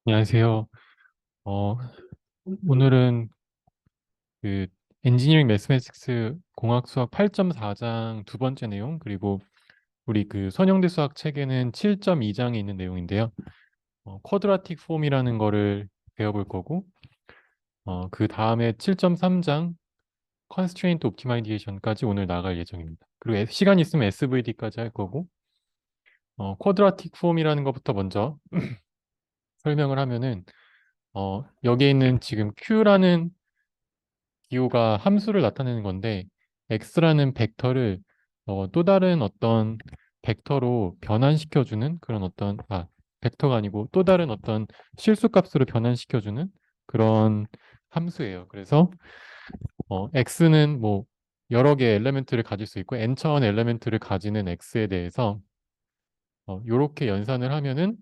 안녕하세요. 어, 오늘은 그 엔지니어링 매스매틱스 공학 수학 8.4장 두 번째 내용, 그리고 우리 그 선형대 수학 책에는 7.2장에 있는 내용인데요. 쿼드라틱 폼이라는 거를 배워볼 거고, 그 다음에 7.3장 컨스트레인트 옵티마이제이션까지 오늘 나갈 예정입니다. 그리고 시간 있으면 SVD까지 할 거고, 쿼드라틱 폼이라는 것부터 먼저 설명을 하면은, 여기에 있는 지금 Q라는 기호가 함수를 나타내는 건데 x라는 벡터를 또 다른 어떤 벡터로 변환시켜주는 그런 벡터가 아니고 또 다른 어떤 실수값으로 변환시켜주는 그런 함수예요. 그래서 x는 뭐 여러 개의 엘리멘트를 가질 수 있고 n 차원의 엘리멘트를 가지는 x에 대해서 이렇게 연산을 하면은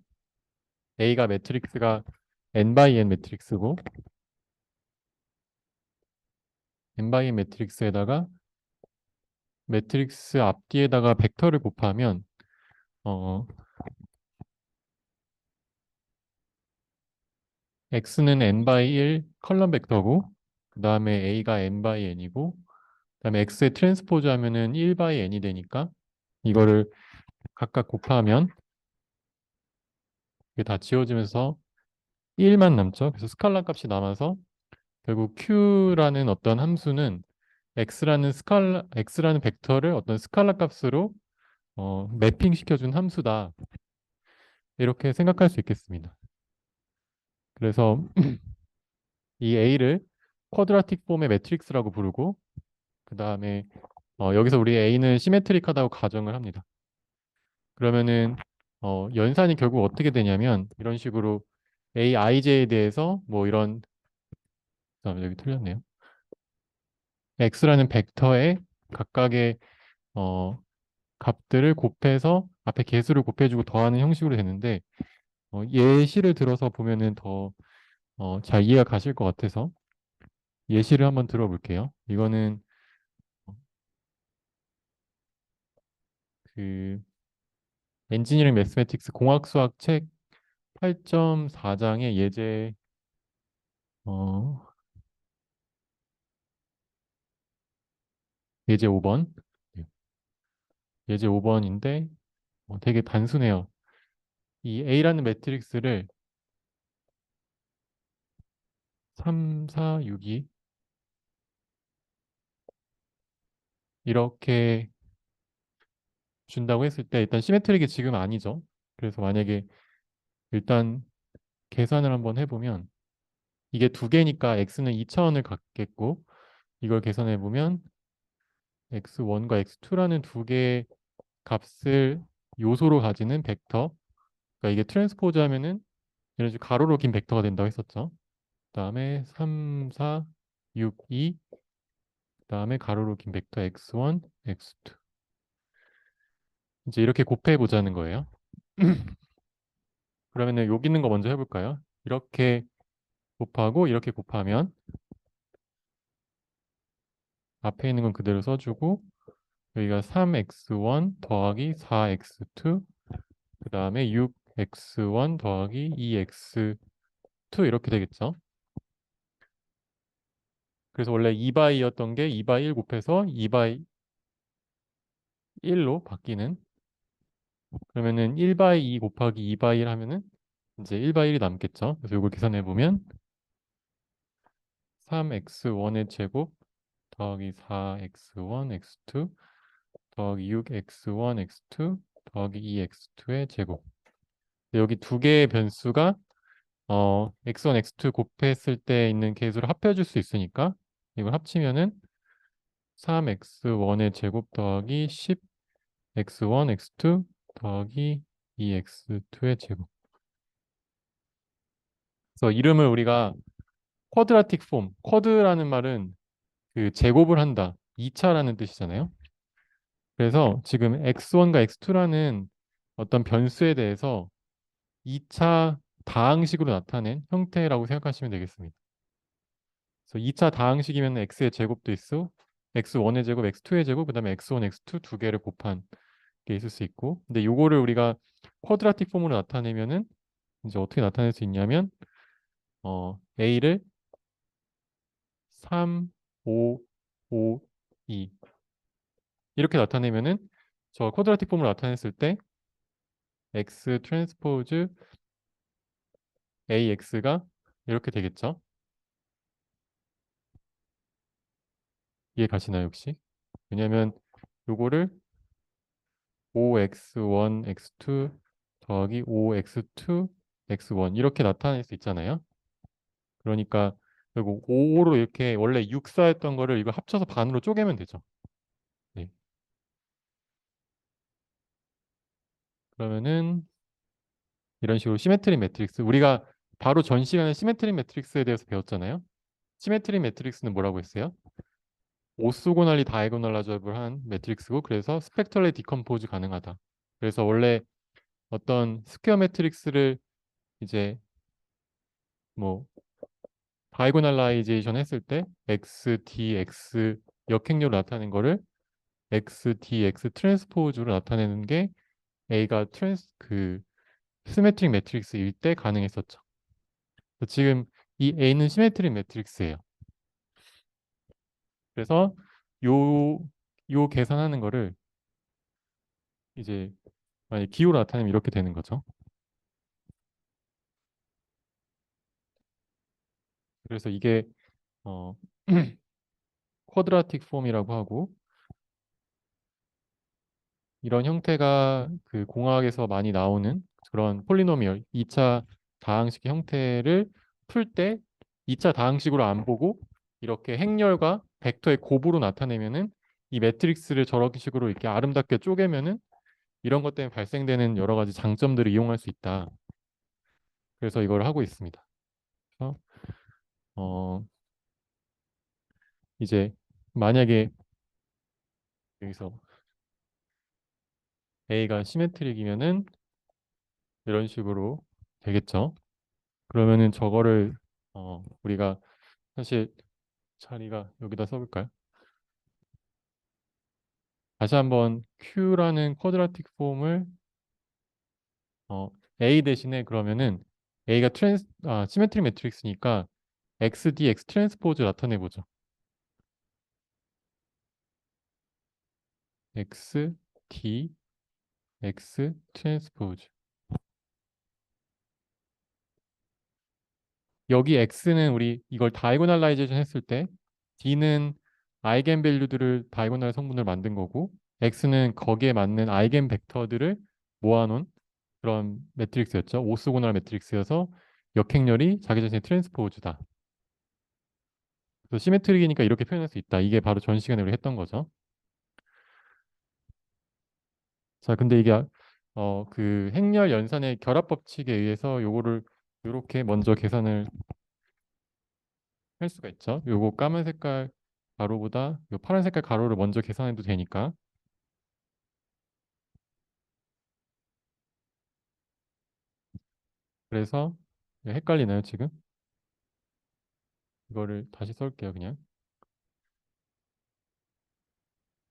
a가 매트릭스가 n by n 매트릭스고 n by n 매트릭스에다가 매트릭스 앞뒤에다가 벡터를 곱하면 어, x는 n by 1 컬럼 벡터고 그 다음에 a가 n by n이고 그 다음에 x의 트랜스포즈 하면은 1 by n이 되니까 이거를 각각 곱하면 이게 다 지워지면서 1만 남죠. 그래서 스칼라 값이 남아서 결국 q라는 어떤 함수는 x라는 벡터를 어떤 스칼라 값으로 매핑 시켜준 함수다. 이렇게 생각할 수 있겠습니다. 그래서 이 A를 쿼드라틱 폼의 매트릭스라고 부르고 그 다음에 여기서 우리 A는 시메트릭하다고 가정을 합니다. 그러면은 연산이 결국 어떻게 되냐면 이런 식으로 AIJ에 대해서 뭐 이런 여기 틀렸네요. X라는 벡터의 각각의 어, 값들을 곱해서 앞에 개수를 곱해주고 더하는 형식으로 되는데 예시를 들어서 보면은 더 잘 이해가 가실 것 같아서 예시를 한번 들어볼게요. 이거는 그 엔지니어링 매스매틱스 공학수학 책 8.4장의 어, 예제 5번. 예제 5번인데 되게 단순해요. 이 A라는 매트릭스를 3, 4, 6이 이렇게 준다고 했을 때 일단 시메트릭이 지금 아니죠. 그래서 만약에 일단 계산을 한번 해보면 이게 두 개니까 x는 2차원을 갖겠고 이걸 계산해 보면 x1과 x2라는 두 개의 값을 요소로 가지는 벡터, 그러니까 이게 트랜스포즈 하면은 이런 식으로 가로로 긴 벡터가 된다고 했었죠. 그다음에 3, 4, 6, 2, 그다음에 가로로 긴 벡터 x1, x2. 이제 이렇게 곱해 보자는 거예요. 그러면은 여기 있는 거 먼저 해볼까요? 이렇게 곱하고 이렇게 곱하면 앞에 있는 건 그대로 써주고 여기가 3x1 더하기 4x2 그 다음에 6x1 더하기 2x2 이렇게 되겠죠. 그래서 원래 2바이였던 게 2바이 1 곱해서 2바이 1로 바뀌는, 그러면은 1바이 2 곱하기 2바이 1 하면은 이제 1바이 1이 남겠죠. 그래서 이걸 계산해 보면 3x1의 제곱 더하기 4x1 x2 더하기 6x1 x2 더하기 2x2의 제곱. 여기 두 개의 변수가 x1, x2 곱했을 때 있는 개수를 합해줄 수 있으니까 이걸 합치면은 3x1의 제곱 더하기 10x1, x2 더하기 2x2의 제곱. 그래서 이름을 우리가 쿼드라틱 폼, 쿼드라는 말은 그 제곱을 한다, 2차라는 뜻이잖아요. 그래서 지금 x1과 x2라는 어떤 변수에 대해서 2차 다항식으로 나타낸 형태라고 생각하시면 되겠습니다. 그래서 2차 다항식이면 x의 제곱도 있고 x1의 제곱, x2의 제곱, 그다음에 x1, x2 두 개를 곱한 게 있을 수 있고, 근데 요거를 우리가 쿼드라틱 폼으로 나타내면은 이제 어떻게 나타낼 수 있냐면 a를 3, 5, 5, 2 이렇게 나타내면은 저 쿼드라틱 폼으로 나타냈을 때 x 트랜스포즈 ax가 이렇게 되겠죠. 이해 가시나요 혹시? 왜냐면 요거를 5x1, x2 더하기 5x2, x1 이렇게 나타낼 수 있잖아요. 그러니까 결국 5로 이렇게 원래 6사였던 거를 이거 합쳐서 반으로 쪼개면 되죠. 네. 그러면은 이런 식으로 시메트릭 매트릭스, 우리가 바로 전 시간에 시메트릭 매트릭스에 대해서 배웠잖아요. 시메트릭 매트릭스는 뭐라고 했어요? 오소고널리 다이고널라이저블한 매트릭스고 그래서 스펙터럴리 디컴포즈 가능하다. 그래서 원래 어떤 스퀘어 매트릭스를 이제 뭐 다이고널라이제이션 했을 때 x, d, x 역행료로 나타내는 거를 x, d, x 트랜스포즈로 나타내는 게 A가 시메트릭 매트릭스일 때 가능했었죠. 지금 이 A는 시메트릭 매트릭스예요. 그래서 요, 요 계산하는 거를 이제 만약 기호로 나타내면 이렇게 되는 거죠. 그래서 이게 어, 쿼드라틱 폼이라고 하고 이런 형태가 그 공학에서 많이 나오는 그런 폴리노미얼 2차 다항식 형태를 풀 때 2차 다항식으로 안 보고 이렇게 행렬과 벡터의 곱으로 나타내면은 이 매트릭스를 저렇게 식으로 이렇게 아름답게 쪼개면은 이런 것 때문에 발생되는 여러 가지 장점들을 이용할 수 있다. 그래서 이걸 하고 있습니다. 그래서 어 이제 만약에 여기서 A가 시메트릭이면은 이런 식으로 되겠죠. 그러면은 저거를 우리가 사실 자리가 여기다 써볼까요? 다시 한번 Q라는 쿼드라틱 폼을 A 대신에 그러면은 A가 시메트릭 매트릭스니까 XD, X 트랜스포즈 나타내 보죠. X, D, X 트랜스포즈. 여기 X는 우리 이걸 다이고널라이제이션 했을 때 D는 아이겐 밸류들을 다이고널 성분을 만든 거고 X는 거기에 맞는 아이겐 벡터들을 모아놓은 그런 매트릭스였죠. 오소고날 매트릭스여서 역행렬이 자기 자신의 트랜스포즈다. 그래서 시메트릭이니까 이렇게 표현할 수 있다. 이게 바로 전 시간에 우리 했던 거죠. 자, 근데 이게 그 행렬 연산의 결합 법칙에 의해서 요거를 이렇게 먼저 계산을 할 수가 있죠. 요거 까만 색깔 가로보다 요 파란 색깔 가로를 먼저 계산해도 되니까. 그래서 헷갈리나요, 지금? 이거를 다시 쓸게요, 그냥.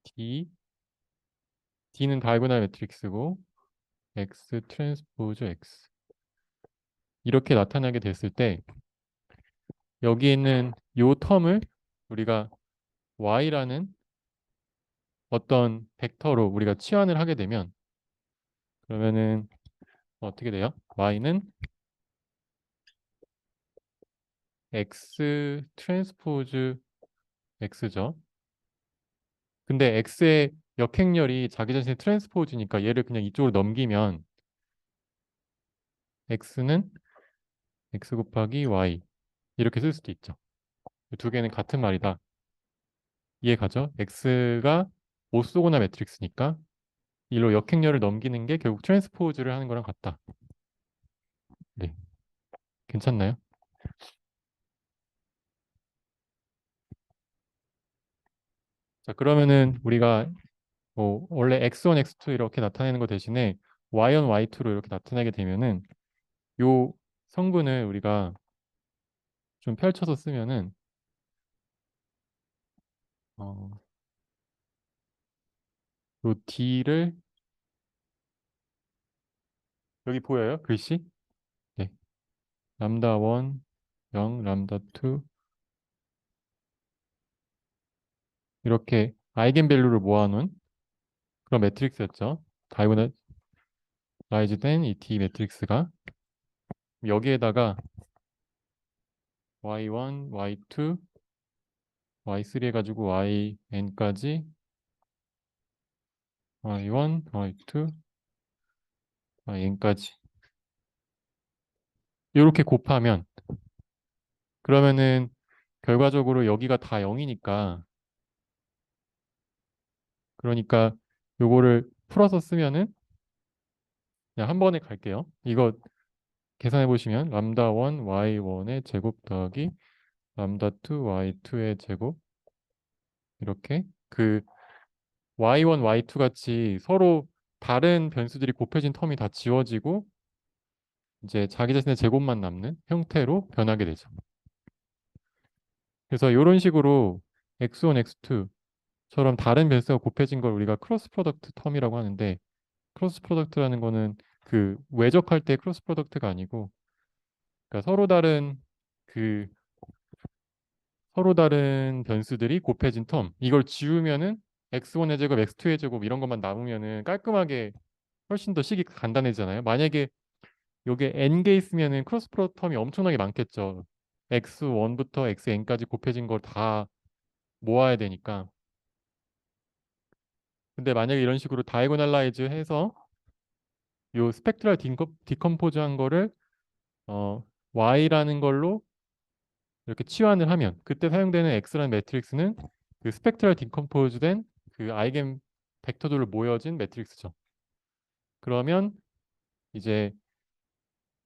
D, D는 다이고날 매트릭스고 X 트랜스포즈 X. 이렇게 나타나게 됐을 때 여기 있는 요 텀을 우리가 Y라는 어떤 벡터로 우리가 치환을 하게 되면 그러면은 어떻게 돼요? Y는 X 트랜스포즈 X죠. 근데 X의 역행렬이 자기 자신의 트랜스포즈니까 얘를 그냥 이쪽으로 넘기면 X는 X 곱하기 Y 이렇게 쓸 수도 있죠. 이 두 개는 같은 말이다. 이해가죠? X가 오소고나 매트릭스니까 이로 역행렬을 넘기는 게 결국 트랜스포즈를 하는 거랑 같다. 네, 괜찮나요? 자, 그러면은 우리가 뭐 원래 x1, x2 이렇게 나타내는 거 대신에 y1, y2로 이렇게 나타내게 되면은 요 성분을 우리가 좀 펼쳐서 쓰면은 어, 요 d를 여기 보여요? 글씨? 네. 람다 1, 0, 람다 2 이렇게 아이겐밸류를 모아놓은 그런 매트릭스였죠. 다이고널라이즈된 이 D 매트릭스가 여기에다가 y1, y2, y3 해가지고 yn까지 y1, y2, yn까지 이렇게 곱하면 그러면은 결과적으로 여기가 다 0이니까 그러니까 요거를 풀어서 쓰면은 그냥 한 번에 갈게요. 이거 계산해 보시면 람다 1 y1의 제곱 더하기 람다 2 y2의 제곱 이렇게 그 y1 y2 같이 서로 다른 변수들이 곱해진 텀이 다 지워지고 이제 자기 자신의 제곱만 남는 형태로 변하게 되죠. 그래서 이런 식으로 x1, x2처럼 다른 변수가 곱해진 걸 우리가 크로스 프로덕트 텀이라고 하는데 크로스 프로덕트라는 거는 그 외적할 때 크로스 프로덕트가 아니고 그러니까 그 서로 다른 변수들이 곱해진 텀 이걸 지우면은 x1의 제곱, x2의 제곱 이런 것만 남으면은 깔끔하게 훨씬 더 식이 간단해지잖아요. 만약에 요게 n개 있으면은 크로스 프로덕트 텀이 엄청나게 많겠죠. x1부터 xn까지 곱해진 걸 다 모아야 되니까. 근데 만약에 이런 식으로 다이고널라이즈 해서 요 스펙트럴 디컴포즈 한 거를 y라는 걸로 이렇게 치환을 하면 그때 사용되는 x라는 매트릭스는 그 스펙트럴 디컴포즈된 그 아이겐 벡터들로 모여진 매트릭스죠. 그러면 이제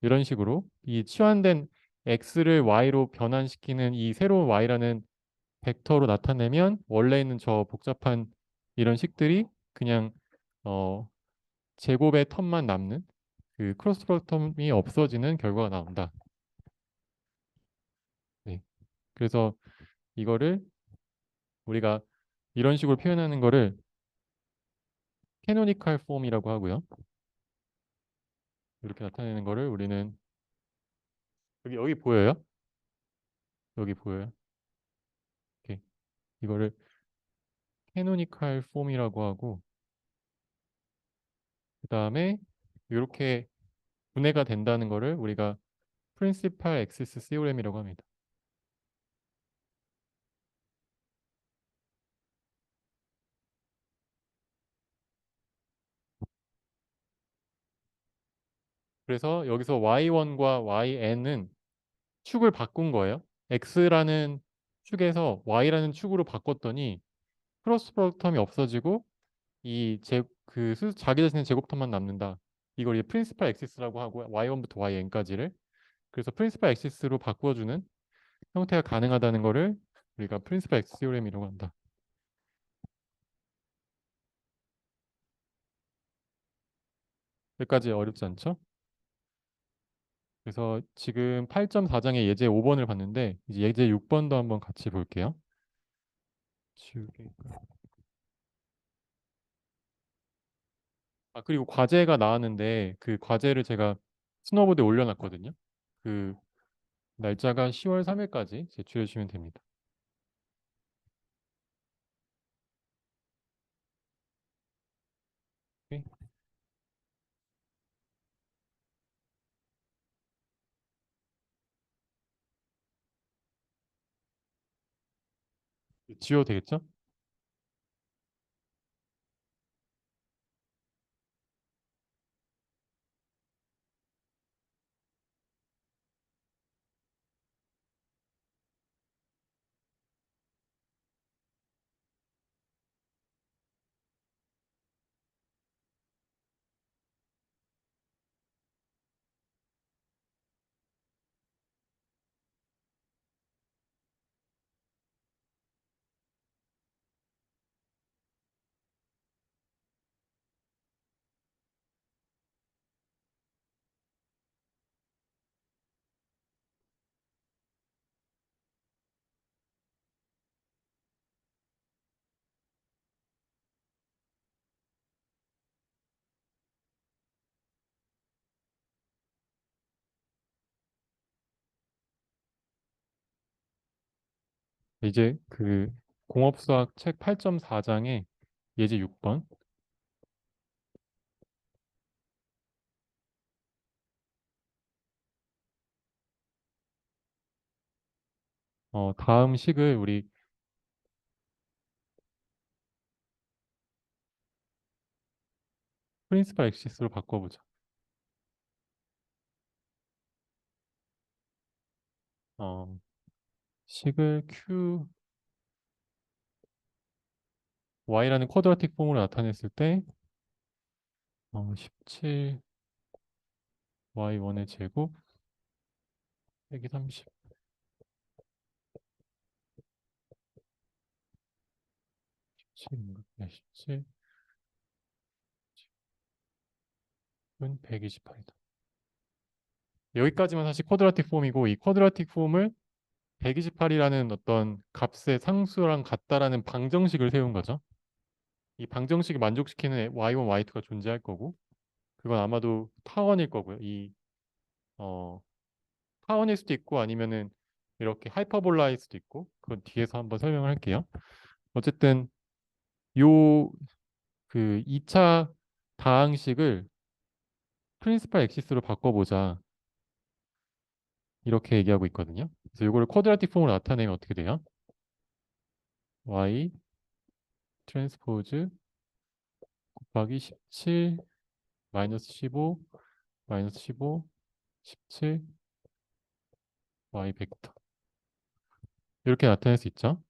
이런 식으로 이 치환된 x를 y로 변환시키는 이 새로운 y라는 벡터로 나타내면 원래 있는 저 복잡한 이런 식들이 그냥 어 제곱의 텀만 남는 그 크로스 프로덕트 텀이 없어지는 결과가 나온다. 네. 그래서 이거를 우리가 이런 식으로 표현하는 거를 캐노니컬 폼이라고 하고요. 이렇게 나타내는 거를 우리는 여기 보여요? 여기 보여요? 이렇게 이거를 캐노니컬 폼이라고 하고 그다음에 이렇게 분해가 된다는 거를 우리가 프린시팔 엑시스 시오렘이라고 합니다. 그래서 여기서 y1과yn은 축을 바꾼 거예요. x라는 축에서 y라는 축으로 바꿨더니 크로스 프로덕트 텀이 없어지고 자기 자신의 제곱텀만 남는다. 이걸 이제 프린시팔 엑시스라고 하고 y1부터 yn까지를 그래서 프린시팔 엑시스로 바꿔주는 형태가 가능하다는 거를 우리가 프린시팔 엑시스 티오렘이라고 한다. 여기까지 어렵지 않죠? 그래서 지금 8.4장의 예제 5번을 봤는데 이제 예제 6번도 한번 같이 볼게요. 지우개. 그리고 과제가 나왔는데 그 과제를 제가 스노보드에 올려놨거든요. 그 날짜가 10월 3일까지 제출해 주시면 됩니다. 오케이? 지워도 되겠죠? 이제 그 공업수학 책 8.4장의 예제 6번. 다음 식을 우리 프린시팔 엑시스로 바꿔보자. 어, 식을 y라는 쿼드라틱 폼으로 나타냈을 때 17 y1의 제곱 빼기 30 17인가? 17은 128이다. 여기까지만 사실 쿼드라틱 폼이고 이 쿼드라틱 폼을 128이라는 어떤 값의 상수랑 같다라는 방정식을 세운 거죠. 이 방정식을 만족시키는 y1, y2가 존재할 거고 그건 아마도 타원일 거고요. 어, 타원일 수도 있고 아니면은 이렇게 하이퍼볼라일 수도 있고 그건 뒤에서 한번 설명을 할게요. 어쨌든 요 그 2차 다항식을 프린시팔 엑시스로 바꿔보자 이렇게 얘기하고 있거든요. 그래서 이거를 쿼드라틱 폼으로 나타내면 어떻게 돼요? y 트랜스포즈 곱하기 17 마이너스 15 마이너스 15 17 y 벡터 이렇게 나타낼 수 있죠.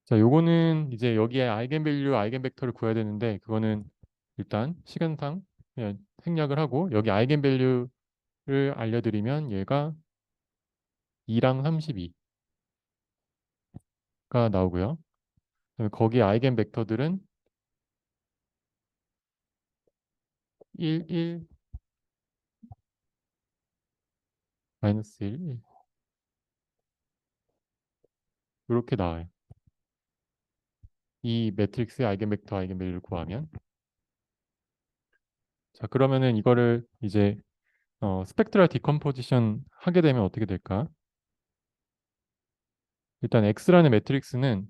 자, 요거는 이제 여기에 아이겐밸류, 아이겐벡터를 구해야 되는데 그거는 일단 시간상 그냥 생략을 하고 여기 아이겐밸류를 알려드리면 얘가 2랑 32가 나오고요. 그다음에 거기 아이겐벡터들은 1, 1, 마이너스 1, 1 이렇게 나와요. 이 매트릭스의 아이겐벡터, 아이겐밸류를 구하면 자 그러면은 이거를 이제 스펙트럴 디컴포지션 하게 되면 어떻게 될까? 일단 X라는 매트릭스는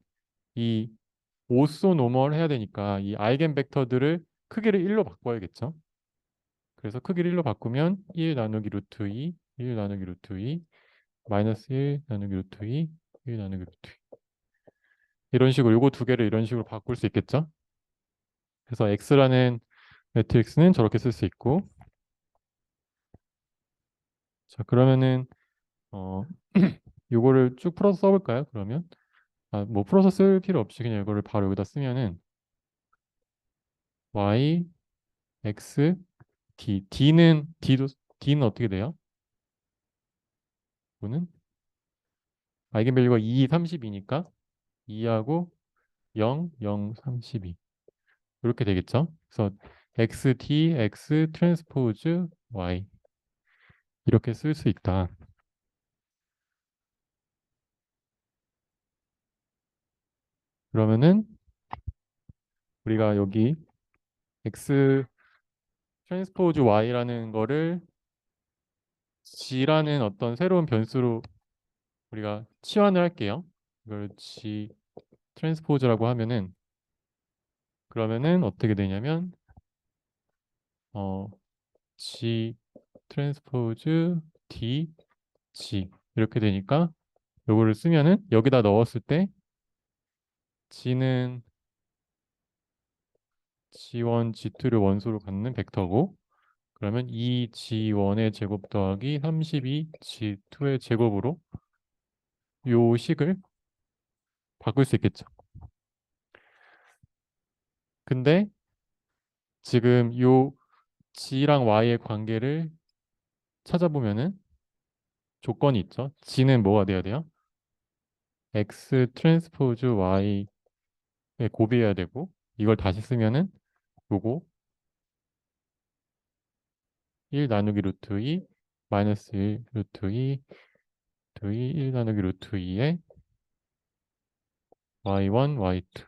이 오소노멀 해야 되니까 이 아이겐 벡터들을 크기를 1로 바꿔야겠죠. 그래서 크기를 1로 바꾸면 1 나누기 루트 2, 1 나누기 루트 2, 마이너스 1 나누기 루트 2, 1 나누기 루트 2. 이런 식으로 요거 두 개를 이런 식으로 바꿀 수 있겠죠? 그래서 X라는 매트릭스는 저렇게 쓸 수 있고, 자, 그러면은 어 요거를 쭉 풀어서 써볼까요? 그러면 뭐 풀어서 쓸 필요 없이 그냥 이거를 바로 여기다 쓰면은 y x d는 어떻게 돼요? 이거는 아이겐밸류가 2, 32니까 2하고 0, 0, 32 이렇게 되겠죠? 그래서 xd, x 트랜스포즈 y 이렇게 쓸 수 있다. 그러면은 우리가 여기 x 트랜스포즈 y라는 거를 g라는 어떤 새로운 변수로 우리가 치환을 할게요. 이걸 g 트랜스포즈라고 하면은 그러면은 어떻게 되냐면 어 g 트랜스포즈 d g 이렇게 되니까 요거를 쓰면은 여기다 넣었을 때 g는 g1, g2를 원소로 갖는 벡터고 그러면 2 g1의 제곱 더하기 32 g2의 제곱으로 요 식을 바꿀 수 있겠죠. 근데 지금 요 g랑 y의 관계를 찾아보면은 조건이 있죠. g는 뭐가 돼야 돼요? x 트랜스포즈 y에 곱이어야 되고 이걸 다시 쓰면은 요거 1 나누기 루트 2 마이너스 1 루트 2 루트 2 1 나누기 루트 2에 y1 y2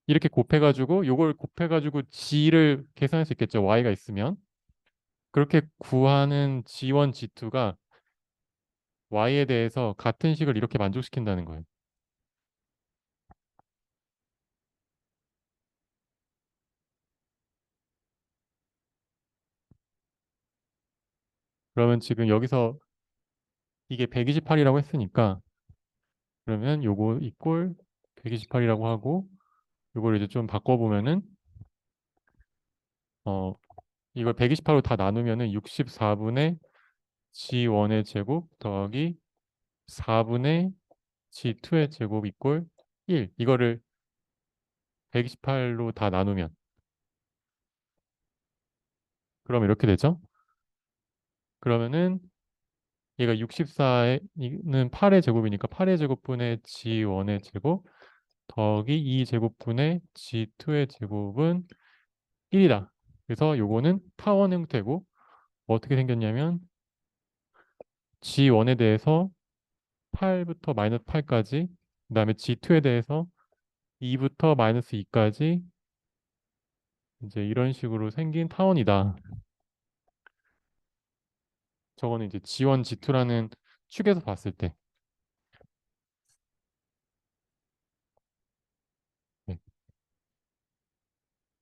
이렇게 곱해가지고 요걸 곱해가지고 g를 계산할 수 있겠죠. y가 있으면 그렇게 구하는 g1, g2가 y에 대해서 같은 식을 이렇게 만족시킨다는 거예요. 그러면 지금 여기서 이게 128이라고 했으니까 그러면 요거 이꼴 128이라고 하고 요걸 이제 좀 바꿔보면은 어 이걸 128로 다 나누면은 64분의 g1의 제곱 더하기 4분의 g2의 제곱 이꼴 1 이거를 128로 다 나누면 그럼 이렇게 되죠? 그러면은 얘가 64는 8의 제곱이니까 8의 제곱분의 g1의 제곱 더하기 2 제곱분의 g2의 제곱은 1이다. 그래서 요거는 타원 형태고 어떻게 생겼냐면 G1에 대해서 8부터 마이너스 8까지 그다음에 G2에 대해서 2부터 마이너스 2까지 이제 이런 식으로 생긴 타원이다. 저거는 이제 G1, G2라는 축에서 봤을 때 네.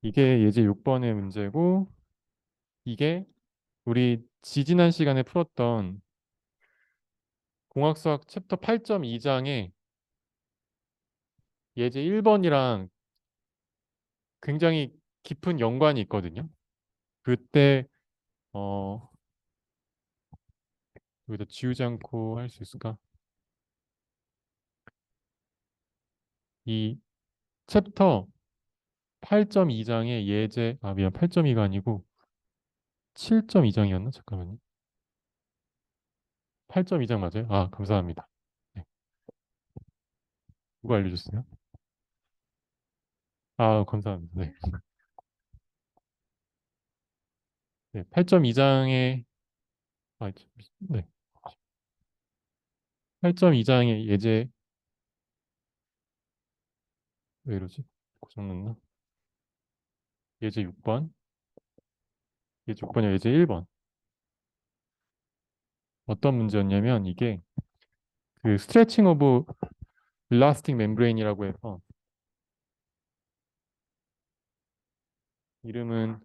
이게 예제 6번의 문제고 이게 우리 지지난 시간에 풀었던 공학수학 챕터 8.2장에 예제 1번이랑 굉장히 깊은 연관이 있거든요. 그때 어 여기다 지우지 않고 할 수 있을까? 이 챕터 8.2장의 예제 미안 8.2가 아니고 7.2장이었나? 잠깐만요. 8.2장 맞아요? 감사합니다. 네. 누가 알려줬어요? 감사합니다. 네. 네, 8.2장의 네. 8.2장의 예제 왜 이러지? 고장났나? 예제 6번, 예제 6번이 예제 1번. 어떤 문제였냐면 이게 그 스트레칭 오브 일라스틱 멤브레인이라고 해서 이름은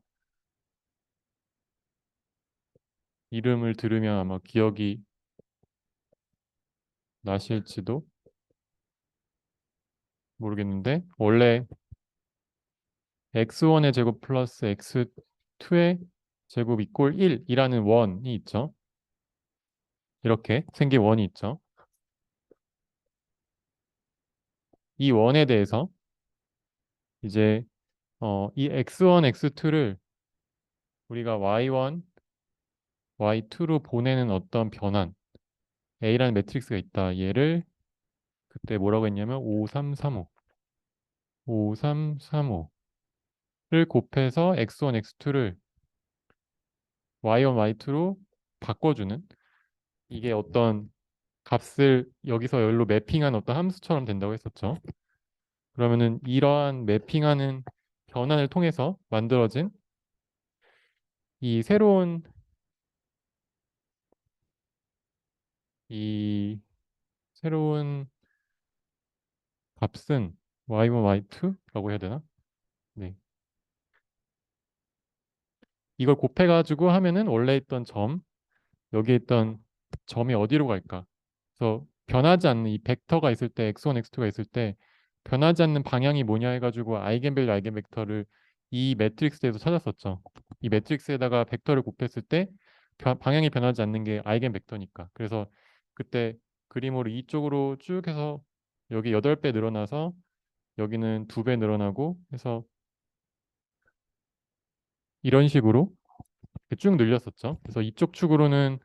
이름을 들으면 아마 기억이 나실지도 모르겠는데 원래 x1의 제곱 플러스 x2의 제곱 이꼴 1이라는 원이 있죠. 이렇게 생긴 원이 있죠. 이 원에 대해서 이제 이 x1, x2를 우리가 y1, y2로 보내는 어떤 변환 A라는 매트릭스가 있다. 얘를 그때 뭐라고 했냐면 5335, 5335를 곱해서 x1, x2를 y1, y2로 바꿔주는 이게 어떤 값을 여기서 여기로 매핑한 어떤 함수처럼 된다고 했었죠. 그러면은 이러한 매핑하는 변환을 통해서 만들어진 이 이 새로운 값은 y1, y2라고 해야 되나? 네. 이걸 곱해가지고 하면은 원래 있던 여기에 있던 점이 어디로 갈까? 그래서 변하지 않는 이 벡터가 있을 때 x1, x2가 있을 때 변하지 않는 방향이 뭐냐 해가지고 아이겐밸류, 아이겐벡터를 이 매트릭스에서 찾았었죠. 이 매트릭스에다가 벡터를 곱했을 때 방향이 변하지 않는 게 아이겐벡터니까. 그래서 그때 그림으로 이쪽으로 쭉 해서 여기 8배 늘어나서 여기는 2배 늘어나고 해서 이런 식으로 쭉 늘렸었죠. 그래서 이쪽 축으로는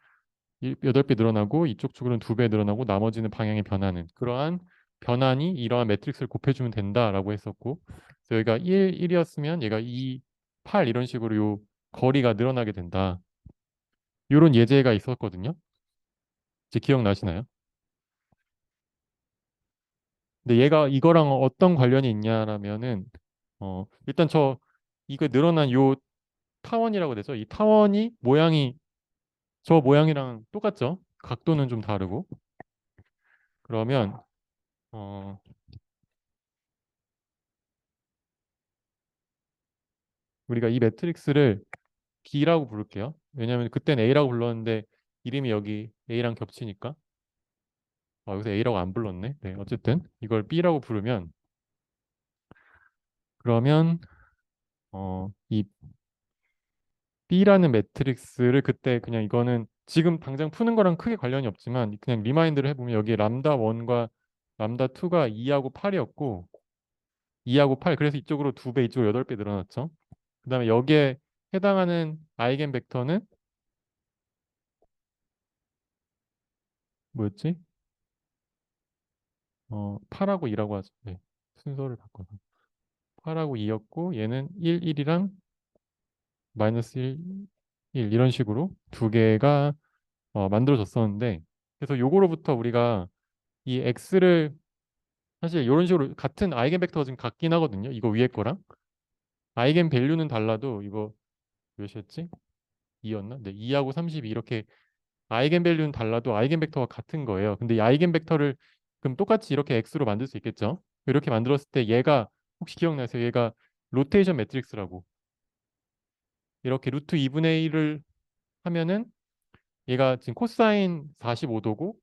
8배 늘어나고 이쪽 축으로는 2배 늘어나고 나머지는 방향이 변하는 그러한 변환이 이러한 매트릭스를 곱해주면 된다라고 했었고 그래서 여기가 1이었으면 얘가 2, 8 이런 식으로 요 거리가 늘어나게 된다. 이런 예제가 있었거든요. 이제 기억나시나요? 근데 얘가 이거랑 어떤 관련이 있냐라면은 일단 이거 늘어난 요 타원이라고 되죠. 이 타원이 모양이 저 모양이랑 똑같죠? 각도는 좀 다르고 그러면 어, 우리가 이 매트릭스를 B라고 부를게요. 왜냐하면 그땐 A라고 불렀는데 이름이 여기 A랑 겹치니까 여기서 A라고 안 불렀네. 네, 어쨌든 이걸 B라고 부르면 그러면 이 B라는 매트릭스를 그때 그냥 이거는 지금 당장 푸는 거랑 크게 관련이 없지만 그냥 리마인드를 해보면 여기 람다 1과 람다 2가 2하고 8이었고 2하고 8 그래서 이쪽으로 2배 이쪽으로 8배 늘어났죠. 그 다음에 여기에 해당하는 아이겐 벡터는 뭐였지? 8하고 2라고 하죠. 네. 순서를 바꿔서. 8하고 2였고 얘는 1, 1이랑 마이너스 1, 1 이런 식으로 두 개가 만들어졌었는데 그래서 요거로부터 우리가 이 x를 사실 이런 식으로 같은 아이겐 벡터가 지금 같긴 하거든요. 이거 위에 거랑 아이겐 밸류는 달라도 이거 몇이었지? 2였나? 네, 2하고 32 이렇게 아이겐 밸류는 달라도 아이겐 벡터가 같은 거예요. 근데 이 아이겐 벡터를 그럼 똑같이 이렇게 x로 만들 수 있겠죠? 이렇게 만들었을 때 얘가 혹시 기억나세요? 얘가 로테이션 매트릭스라고 이렇게 루트 2분의 1을 하면은 얘가 지금 코사인 45도고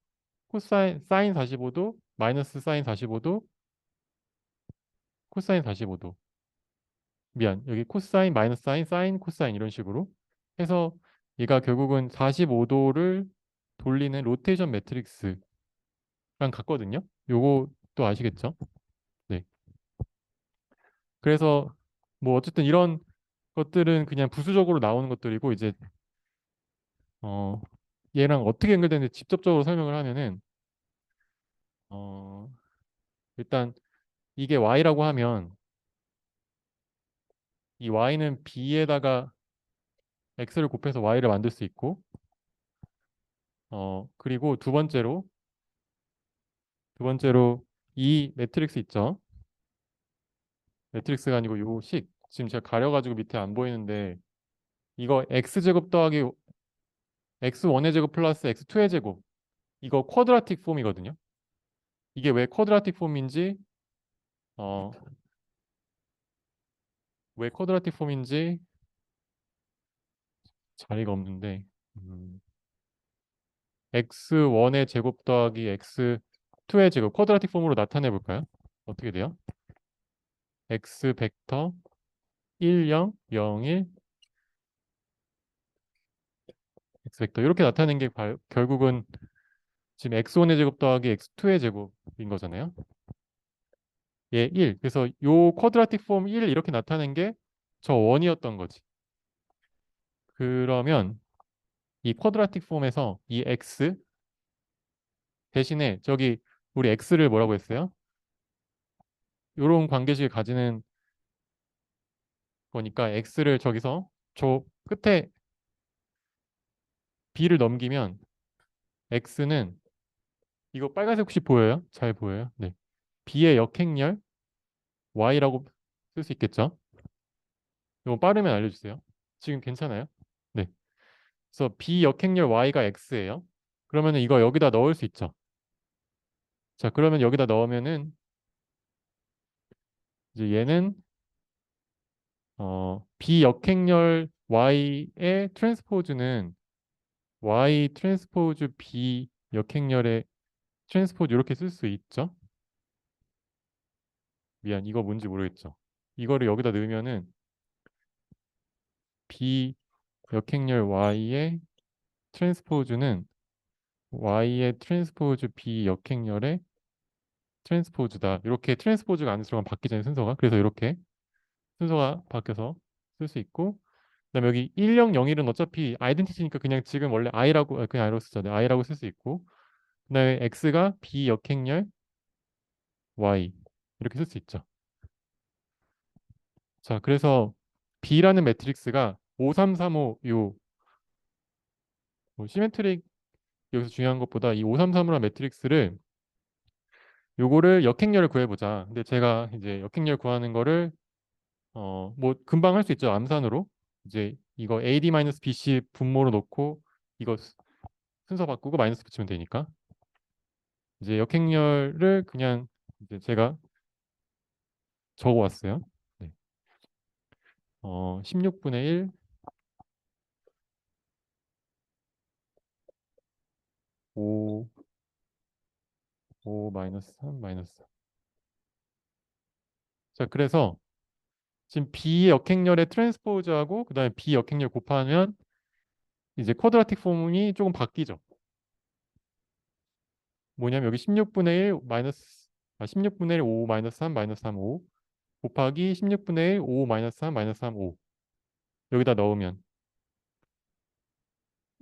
사인 45도 마이너스 사인 45도 코사인 45도 미안 여기 코사인 마이너스 사인 코사인 이런 식으로 해서 얘가 결국은 45도를 돌리는 로테이션 매트릭스랑 같거든요. 요것도 아시겠죠? 네. 그래서 뭐 어쨌든 이런 것들은 그냥 부수적으로 나오는 것들이고 이제 어 얘랑 어떻게 연결되는지 직접적으로 설명을 하면은 어 일단 이게 y라고 하면 이 y는 b에다가 x를 곱해서 y를 만들 수 있고 그리고 두 번째로 이 매트릭스 있죠. 매트릭스가 아니고 요 식 지금 제가 가려가지고 밑에 안 보이는데 이거 x제곱 더하기 x1의 제곱 플러스 x2의 제곱 이거 쿼드라틱 폼이거든요. 이게 왜 쿼드라틱 폼인지 어, 왜 쿼드라틱 폼인지 자리가 없는데 x1의 제곱 더하기 x2의 제곱 쿼드라틱 폼으로 나타내 볼까요? 어떻게 돼요? x 벡터 1, 0, 0, 1, x 벡터 이렇게 나타내는 게 결국은 지금 x1의 제곱 더하기 x2의 제곱인 거잖아요. 얘 1. 그래서 요 쿼드라틱 폼 1 이렇게 나타낸 게 저 원이었던 거지. 그러면 이 쿼드라틱 폼에서 이 x 대신에 저기 우리 x를 뭐라고 했어요? 요런 관계식을 가지는 거니까 x를 저기서 저 끝에 b를 넘기면 x는 이거 빨간색 혹시 보여요? 잘 보여요? 네. b의 역행렬 y라고 쓸 수 있겠죠? 이거 빠르면 알려주세요. 지금 괜찮아요? 네. 그래서 b 역행렬 y가 x예요. 그러면은 이거 여기다 넣을 수 있죠. 자, 그러면 여기다 넣으면은 이제 얘는 b 역행렬 y의 트랜스포즈는 y 트랜스포즈 b 역행렬의 트랜스포즈 이렇게 쓸 수 있죠. 미안, 이거 뭔지 모르겠죠. 이거를 여기다 넣으면은 b 역행렬 y의 트랜스포즈는 y의 트랜스포즈 b 역행렬의 트랜스포즈다. 이렇게 트랜스포즈가 안에 들어가면 바뀌잖아요, 순서가. 그래서 이렇게 순서가 바뀌어서 쓸 수 있고, 그다음에 여기 1, 0, 0, 1은 어차피 아이덴티티니까 그냥 지금 원래 i라고 그냥 i로 쓰잖아요. i라고 쓸 수 있고, 그다음에 x가 b 역행렬 y 이렇게 쓸 수 있죠. 자, 그래서 b라는 매트릭스가 5, 3, 3, 5 요 시메트릭 여기서 중요한 것보다 이 5, 3, 3, 5라는 매트릭스를 요거를 역행렬을 구해보자. 근데 제가 이제 역행렬 구하는 거를 뭐 금방 할 수 있죠. 암산으로 이제 이거 AD-BC 분모로 놓고 이거 순서 바꾸고 마이너스 붙이면 되니까 이제 역행렬을 그냥 이제 제가 적어 왔어요. 네. 16분의 1, 5, 5 마이너스 3 마이너스 4. 자, 그래서 지금 B 역행렬의 트랜스포즈하고 그다음에 B 역행렬 곱하면 이제 쿼드라틱 폼이 조금 바뀌죠. 뭐냐면 여기 16분의 1 마이너스 16분의 1 5 마이너스 3 마이너스 3 5 곱하기 16분의 1 5 마이너스 3 마이너스 3 5 여기다 넣으면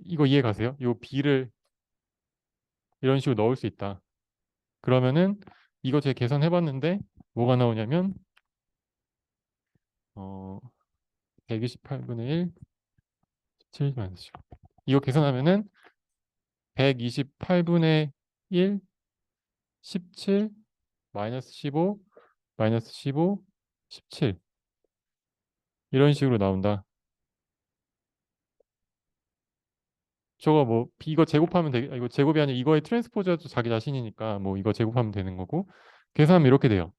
이거 이해 가세요? 이 b를 이런 식으로 넣을 수 있다. 그러면은 이거 제가 계산해 봤는데 뭐가 나오냐면 128분의 1 17 마이너스 15 이거 계산하면은 128분의 1 17 마이너스 15 마이너스 15 17 이런 식으로 나온다. 저거 뭐 이거 제곱하면 이거 제곱이 아니라 이거의 트랜스포즈도 자기 자신이니까 뭐 이거 제곱하면 되는 거고 계산하면 이렇게 돼요.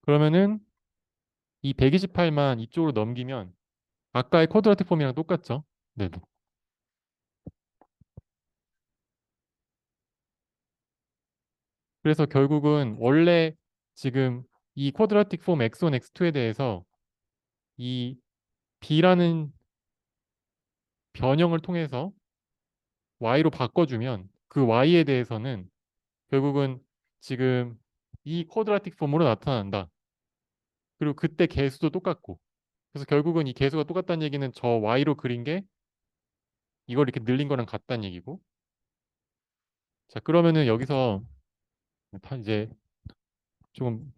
그러면은 이 128만 이쪽으로 넘기면 아까의 쿼드라틱 폼이랑 똑같죠? 네. 그래서 결국은 원래 지금 이 쿼드라틱 폼 x1, x2에 대해서 이 b라는 변형을 통해서 y로 바꿔주면 그 y에 대해서는 결국은 지금 이 쿼드라틱 폼으로 나타난다. 그리고 그때 개수도 똑같고. 그래서 결국은 이 개수가 똑같다는 얘기는 저 y로 그린 게 이걸 이렇게 늘린 거랑 같다는 얘기고. 자, 그러면은 여기서 이제 좀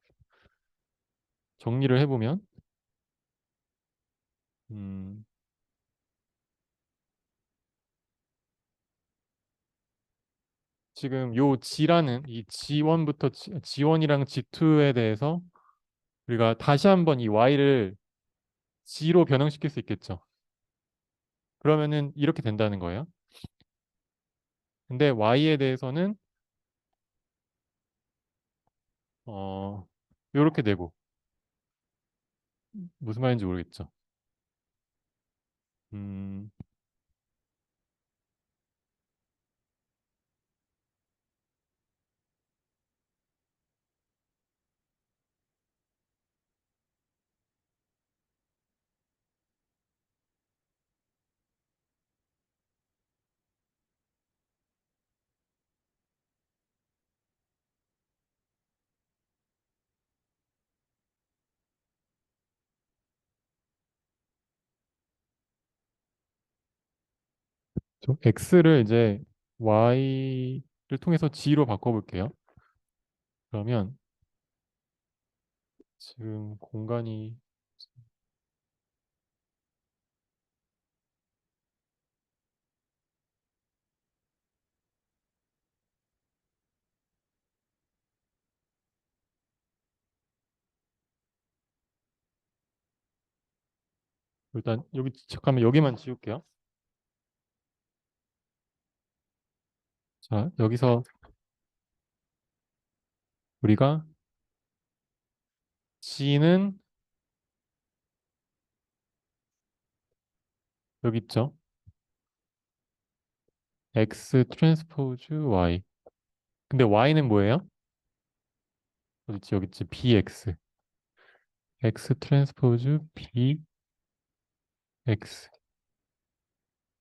정리를 해보면 음, 지금 요 G라는 이 G1부터 G1이랑 G2에 대해서 우리가 다시 한번 이 Y를 G로 변형시킬 수 있겠죠. 그러면은 이렇게 된다는 거예요. 근데 Y에 대해서는 이렇게 되고 무슨 말인지 모르겠죠. 음, x를 이제 y를 통해서 g로 바꿔볼게요. 그러면 지금 공간이 일단 여기 잠깐만 여기만 지울게요. 자, 여기서 우리가 g는 여기 있죠. x 트랜스포즈 y. 근데 y는 뭐예요? 어디 있지? 여기 있지. bx. x 트랜스포즈 bx.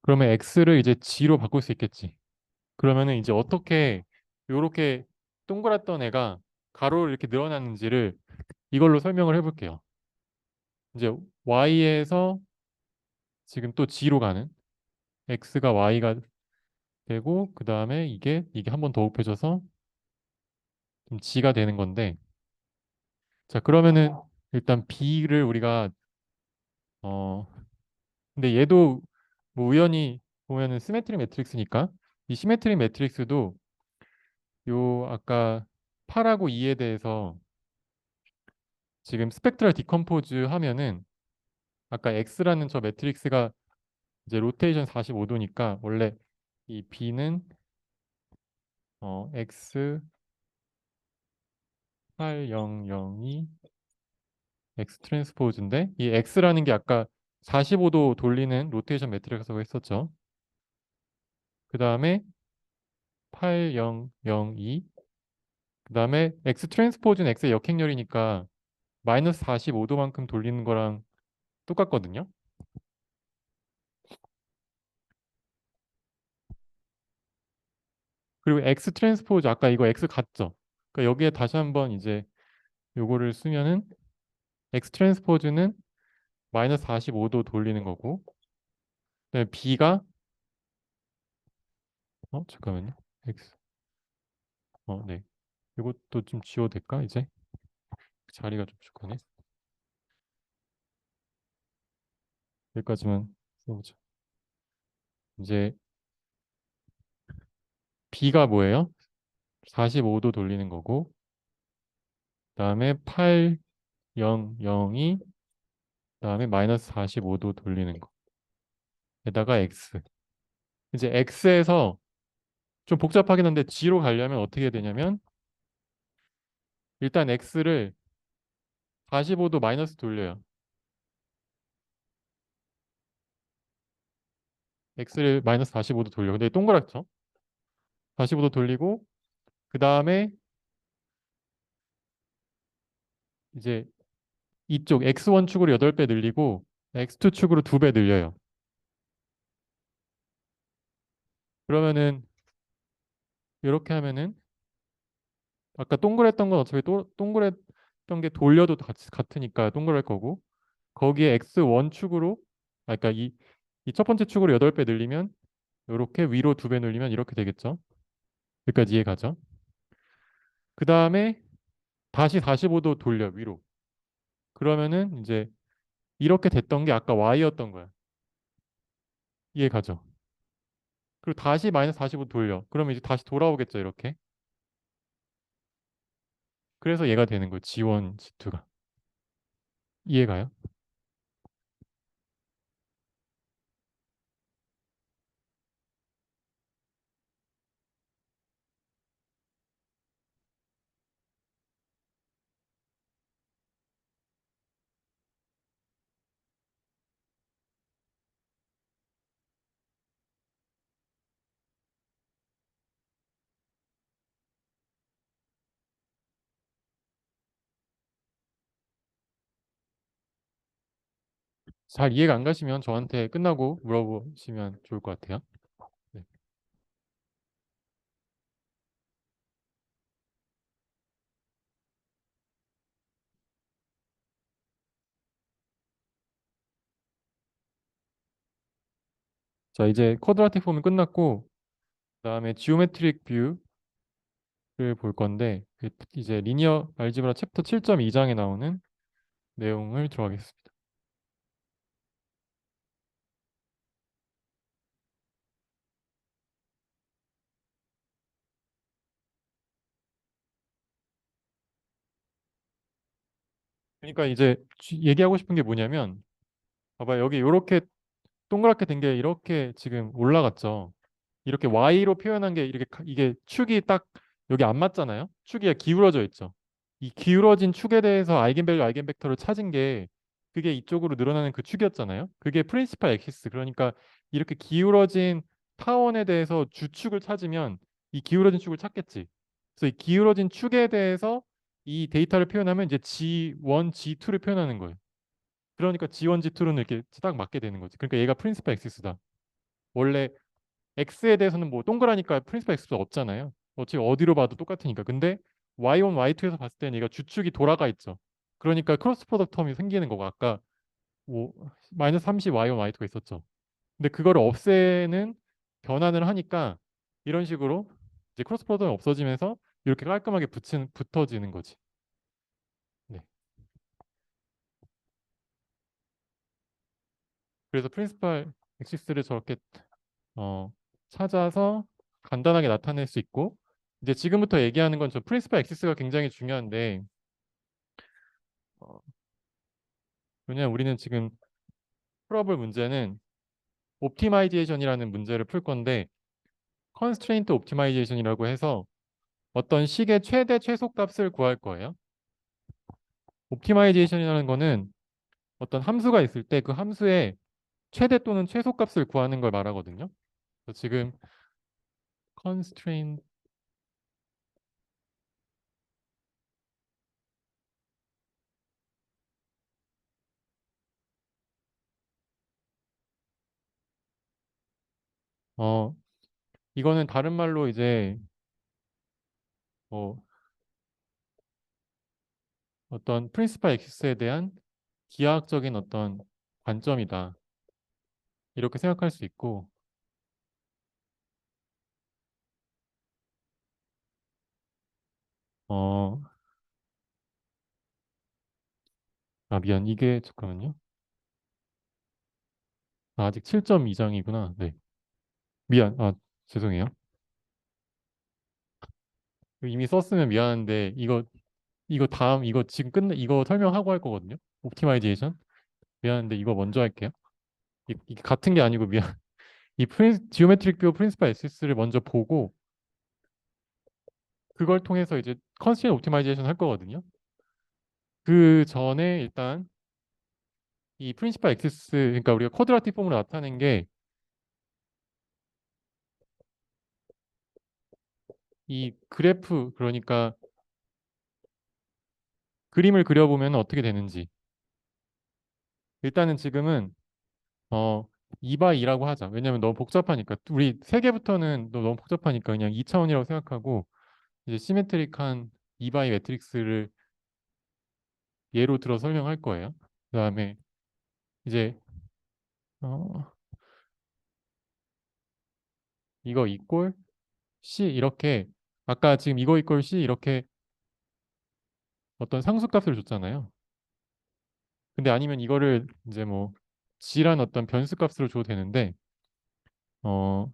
그러면 x를 이제 g로 바꿀 수 있겠지. 그러면은 이제 어떻게 요렇게 동그랗던 애가 가로로 이렇게 늘어났는지를 이걸로 설명을 해볼게요. 이제 y에서 지금 또 g로 가는 x가 y가 되고 그 다음에 이게 한 번 더 곱해져서 좀 g가 되는 건데 자 그러면은 일단 b를 우리가 어 근데 얘도 뭐 우연히 보면은 시메트릭 매트릭스니까 이 시메트릭 매트릭스도 요 아까 8하고 2에 대해서 지금 스펙트럴 디컴포즈 하면은 아까 X라는 저 매트릭스가 이제 로테이션 45도니까 원래 이 B는 X 800이 X 트랜스포즈인데 이 X라는 게 아까 45도 돌리는 로테이션 매트릭스라고 했었죠. 그 다음에 8002 그 다음에 X 트랜스포즈는 X의 역행렬이니까 마이너스 45도만큼 돌리는 거랑 똑같거든요. 그리고 X 트랜스포즈 아까 이거 X 같죠? 그러니까 여기에 다시 한번 이제 요거를 쓰면은 X 트랜스포즈는 마이너스 45도 돌리는 거고 그다음에 B가 잠깐만요. X 네. 이것도 좀 지워도 될까 이제? 자리가 좀 부족하네. 여기까지만 써보자. 이제 B가 뭐예요? 45도 돌리는 거고 그다음에 800이 그다음에 마이너스 45도 돌리는 거. 에다가 X. 이제 X에서 좀 복잡하긴 한데 G로 가려면 어떻게 해야 되냐면 일단 X를 45도 마이너스 돌려요. X를 마이너스 45도 돌려. 근데 동그랗죠? 45도 돌리고 그 다음에 이제 이쪽 X1 축으로 8배 늘리고 X2 축으로 2배 늘려요. 그러면은 이렇게 하면은 아까 동그랬던 건 어차피 동그랬던 게 돌려도 같으니까 동그랄 거고 거기에 X1 축으로 그러니까 이 첫 번째 축으로 8배 늘리면 이렇게 위로 2배 늘리면 이렇게 되겠죠. 여기까지 이해 가죠? 그 다음에 다시 45도 돌려 위로. 그러면은 이제 이렇게 됐던 게 아까 Y였던 거야. 이해 가죠? 그리고 다시 마이너스 45도 돌려. 그러면 이제 다시 돌아오겠죠, 이렇게. 그래서 얘가 되는 거예요. G1, G2가. 이해가요? 잘 이해가 안 가시면 저한테 끝나고 물어보시면 좋을 것 같아요. 네. 자, 이제 쿼드라틱 폼은 끝났고 그다음에 지오메트릭 뷰를 볼 건데 이제 리니어 알지브라 챕터 7.2장에 나오는 내용을 들어가겠습니다. 그러니까 이제 얘기하고 싶은 게 뭐냐면 봐봐 여기 이렇게 동그랗게 된 게 이렇게 지금 올라갔죠. 이렇게 Y로 표현한 게 이렇게 이게 축이 딱 여기 안 맞잖아요. 축이 기울어져 있죠. 이 기울어진 축에 대해서 아이겐밸류 아이겐벡터를 찾은 게 그게 이쪽으로 늘어나는 그 축이었잖아요. 그게 프린시팔 엑시스. 그러니까 이렇게 기울어진 타원에 대해서 주축을 찾으면 이 기울어진 축을 찾겠지. 그래서 이 기울어진 축에 대해서 이 데이터를 표현하면 이제 G1, G2를 표현하는 거예요. 그러니까 G1, G2는 이렇게 딱 맞게 되는 거지. 그러니까 얘가 프린시팔 엑시스다. 원래 X에 대해서는 뭐 동그라니까 프린시팔 X가 없잖아요. 어차피 어디로 봐도 똑같으니까. 근데 Y1, Y2에서 봤을 때는 얘가 주축이 돌아가 있죠. 그러니까 크로스 프로덕트 텀이 생기는 거고 아까 뭐 마이너스 30 Y1, Y2가 있었죠. 근데 그거를 없애는 변환을 하니까 이런 식으로 이제 크로스 프로덕트가 없어지면서 이렇게 깔끔하게 붙어지는 거지. 네. 그래서 프린시팔 엑시스를 저렇게 어, 찾아서 간단하게 나타낼 수 있고 이제 지금부터 얘기하는 건 저 프린시팔 엑시스가 굉장히 중요한데 어, 왜냐면 우리는 지금 풀어볼 문제는 옵티마이제이션이라는 문제를 풀 건데 컨스트레인트 옵티마이제이션이라고 해서 어떤 식의 최대 최소값을 구할 거예요. 옵티마이제이션이라는 거는 어떤 함수가 있을 때 그 함수의 최대 또는 최소값을 구하는 걸 말하거든요. 그래서 지금 컨스트레인 어 이거는 다른 말로 이제 뭐 어떤 프린시팔 엑시스에 대한 기하학적인 어떤 관점이다. 이렇게 생각할 수 있고, 어, 미안. 이게, 잠깐만요. 아직 7.2장이구나. 네. 미안. 죄송해요. 이미 썼으면 미안한데, 이거 다음, 이거 지금 이거 설명하고 할 거거든요. 옵티마이제이션. 미안한데, 이거 먼저 할게요. 이게 같은 게 아니고, 미안. 지오메트릭 뷰 프린시팔 에시스를 먼저 보고, 그걸 통해서 이제 컨스트레인 옵티마이제이션 할 거거든요. 그 전에 일단, 이 프린시팔 엑시스 그러니까 우리가 쿼드라틱 폼으로 나타낸 게 이 그래프 그러니까 그림을 그려보면 어떻게 되는지 일단은 지금은 어 2 바이 2라고 하자. 왜냐면 너무 복잡하니까 우리 세 개부터는 너무 복잡하니까 그냥 2차원이라고 생각하고 이제 시메트릭한 2 바이 매트릭스를 예로 들어 설명할 거예요. 그다음에 이제 어 이거 이꼴 C 이렇게 아까 지금 이거 이꼴 C 이렇게 어떤 상수값을 줬잖아요. 근데 아니면 이거를 이제 뭐 G란 어떤 변수값으로 줘도 되는데 어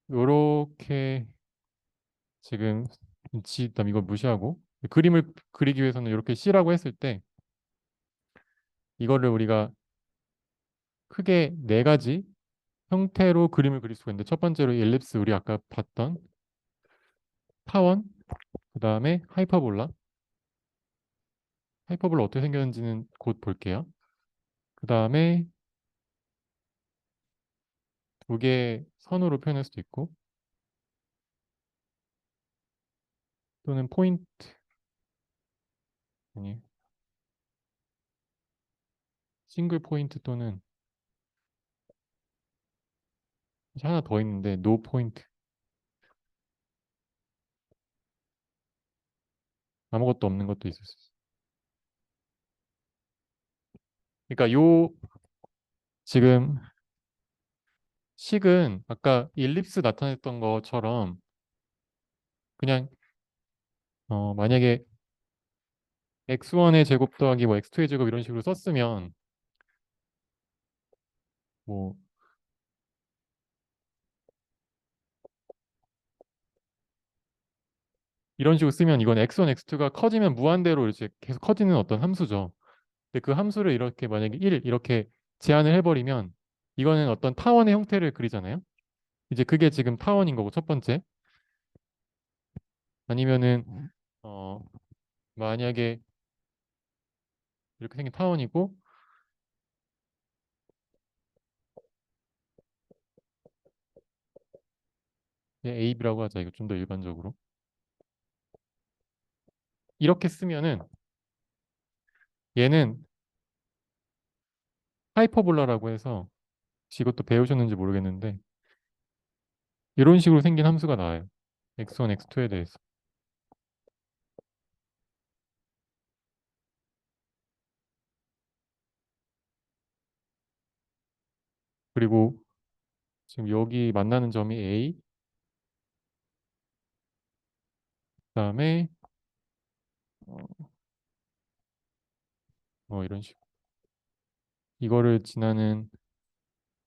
요렇게 지금 G 그다음 이거 무시하고 그림을 그리기 위해서는 이렇게 C라고 했을 때 이거를 우리가 크게 네 가지 형태로 그림을 그릴 수가 있는데 첫 번째로 엘립스 우리 아까 봤던 타원 그다음에 하이퍼볼라 어떻게 생겼는지는 곧 볼게요. 그다음에 두 개 선으로 표현할 수도 있고 또는 포인트 아니 싱글 포인트 또는 하나 더 있는데 노 포인트 아무것도 없는 것도 있을 수 있어요. 그러니까 요 지금 식은 아까 일립스 나타냈던 것처럼 그냥 만약에 x1의 제곱 더하기 뭐 x2의 제곱 이런 식으로 썼으면 뭐 이런 식으로 쓰면 이건 x1, x2가 커지면 무한대로 이제 계속 커지는 어떤 함수죠. 근데 그 함수를 이렇게 만약에 1 이렇게 제한을 해버리면 이거는 어떤 타원의 형태를 그리잖아요. 이제 그게 지금 타원인 거고 첫 번째. 아니면은 어 만약에 이렇게 생긴 타원이고 A, B라고 하자. 이거 좀 더 일반적으로. 이렇게 쓰면은 얘는 하이퍼볼라라고 해서 혹시 이것도 배우셨는지 모르겠는데 이런 식으로 생긴 함수가 나와요. x1, x2에 대해서. 그리고 지금 여기 만나는 점이 A, 그다음에 이런 식으로 이거를 지나는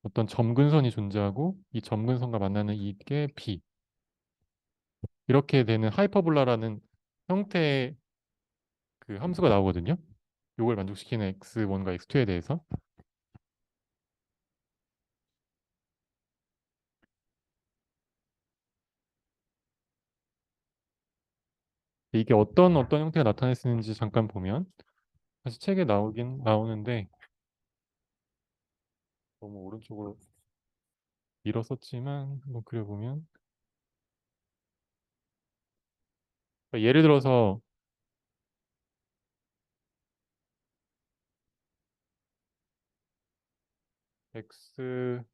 어떤 점근선이 존재하고 이 점근선과 만나는 이게 B 이렇게 되는 하이퍼볼라라는 형태의 그 함수가 나오거든요. 이걸 만족시키는 x1과 x2에 대해서 이게 어떤 형태가 나타냈는지 잠깐 보면 사실 책에 나오긴 나오는데 너무 오른쪽으로 밀었었지만 한번 그려보면 그러니까 예를 들어서 x1,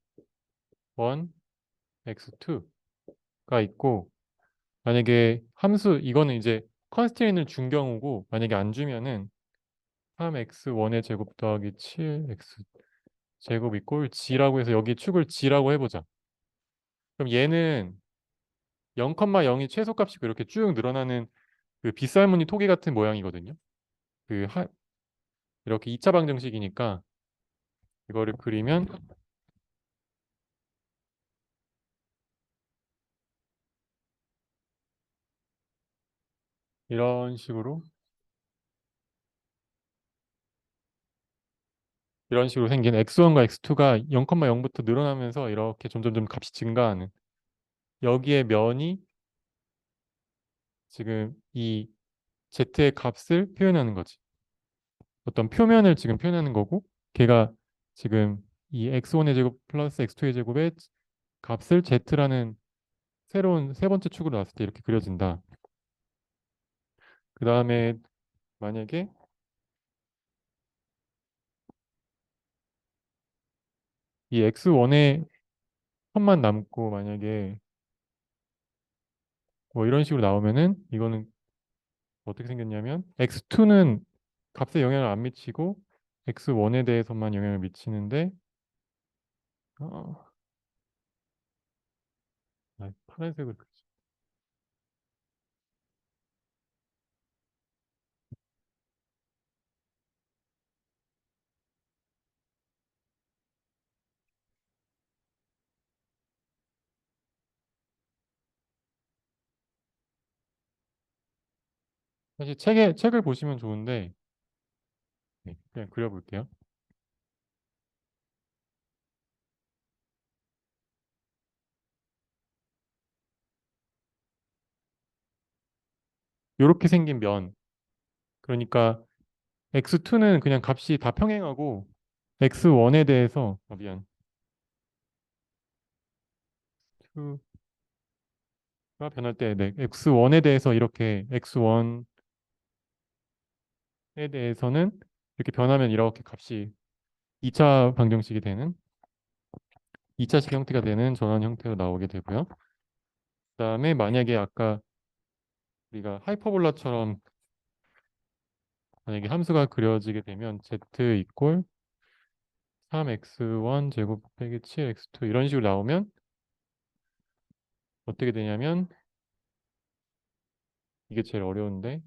x2가 있고 만약에 함수 이거는 이제 컨스트레인을 준 경우고 만약에 안 주면은 3x1의 제곱 더하기 7x 제곱 이꼴 g라고 해서 여기 축을 g라고 해보자. 그럼 얘는 0,0이 최소값이고 이렇게 쭉 늘어나는 그 빗살무늬 토기 같은 모양이거든요. 그 이렇게 2차 방정식이니까 이거를 그리면 이런 식으로 생긴 x1과 x2가 0,0부터 늘어나면서 이렇게 점점점 값이 증가하는 여기에 면이 지금 이 z의 값을 표현하는 거지. 어떤 표면을 지금 표현하는 거고 걔가 지금 이 x1의 제곱 플러스 x2의 제곱의 값을 z라는 새로운 세 번째 축으로 놨을 때 이렇게 그려진다. 그 다음에 만약에 이 x1의 선만 남고 만약에 뭐 이런 식으로 나오면은 이거는 어떻게 생겼냐면 x2는 값에 영향을 안 미치고 x1에 대해서만 영향을 미치는데 어, 파란색을 그리죠. 사실 책을 보시면 좋은데 네, 그냥 그려볼게요. 이렇게 생긴 면 그러니까 x2는 그냥 값이 다 평행하고 x1에 대해서 미안. 2가 변할 때 네, x1에 대해서 이렇게 x1에 대해서는 이렇게 변하면 이렇게 값이 2차 방정식이 되는 2차식 형태가 되는 전환 형태로 나오게 되고요. 그다음에 만약에 아까 우리가 하이퍼볼라처럼 만약에 함수가 그려지게 되면 z 이꼴 3x1 제곱 빼기 7x2 이런 식으로 나오면 어떻게 되냐면 이게 제일 어려운데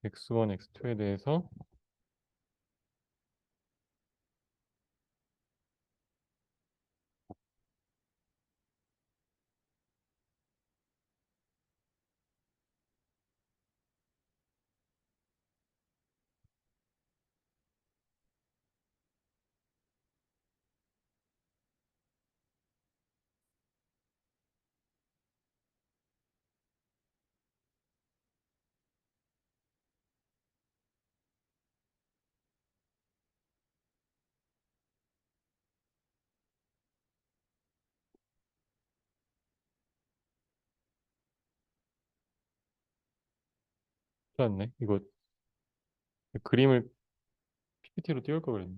x1, x2에 대해서 맞네. 이거 그림을 PPT로 띄울 걸 그랬네.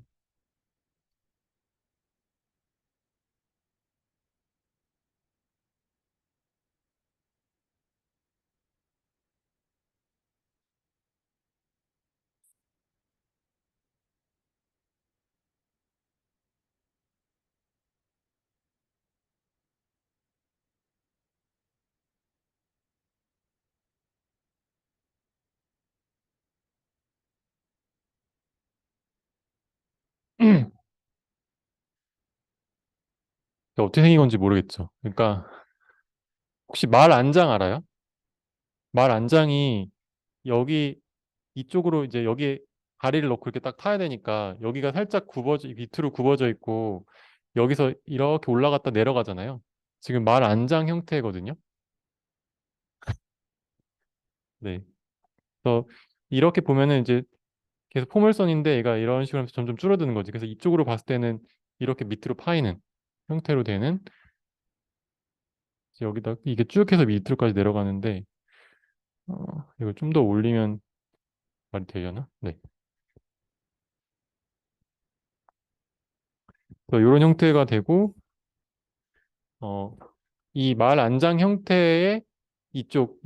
어떻게 생긴 건지 모르겠죠. 그러니까 혹시 말 안장 알아요? 말 안장이 여기 이쪽으로 이제 여기 다리를 넣고 이렇게 딱 타야 되니까 여기가 살짝 굽어져 밑으로 굽어져 있고 여기서 이렇게 올라갔다 내려가잖아요. 지금 말 안장 형태거든요. 네. 그래서 이렇게 보면은 이제 계속 포물선인데 얘가 이런 식으로 하면서 점점 줄어드는 거지. 그래서 이쪽으로 봤을 때는 이렇게 밑으로 파이는 형태로 되는 이제 여기다 이게 쭉 해서 밑으로까지 내려가는데 이걸 좀 더 올리면 말이 되려나? 네. 그래서 이런 형태가 되고 어, 이 말 안장 형태의 이쪽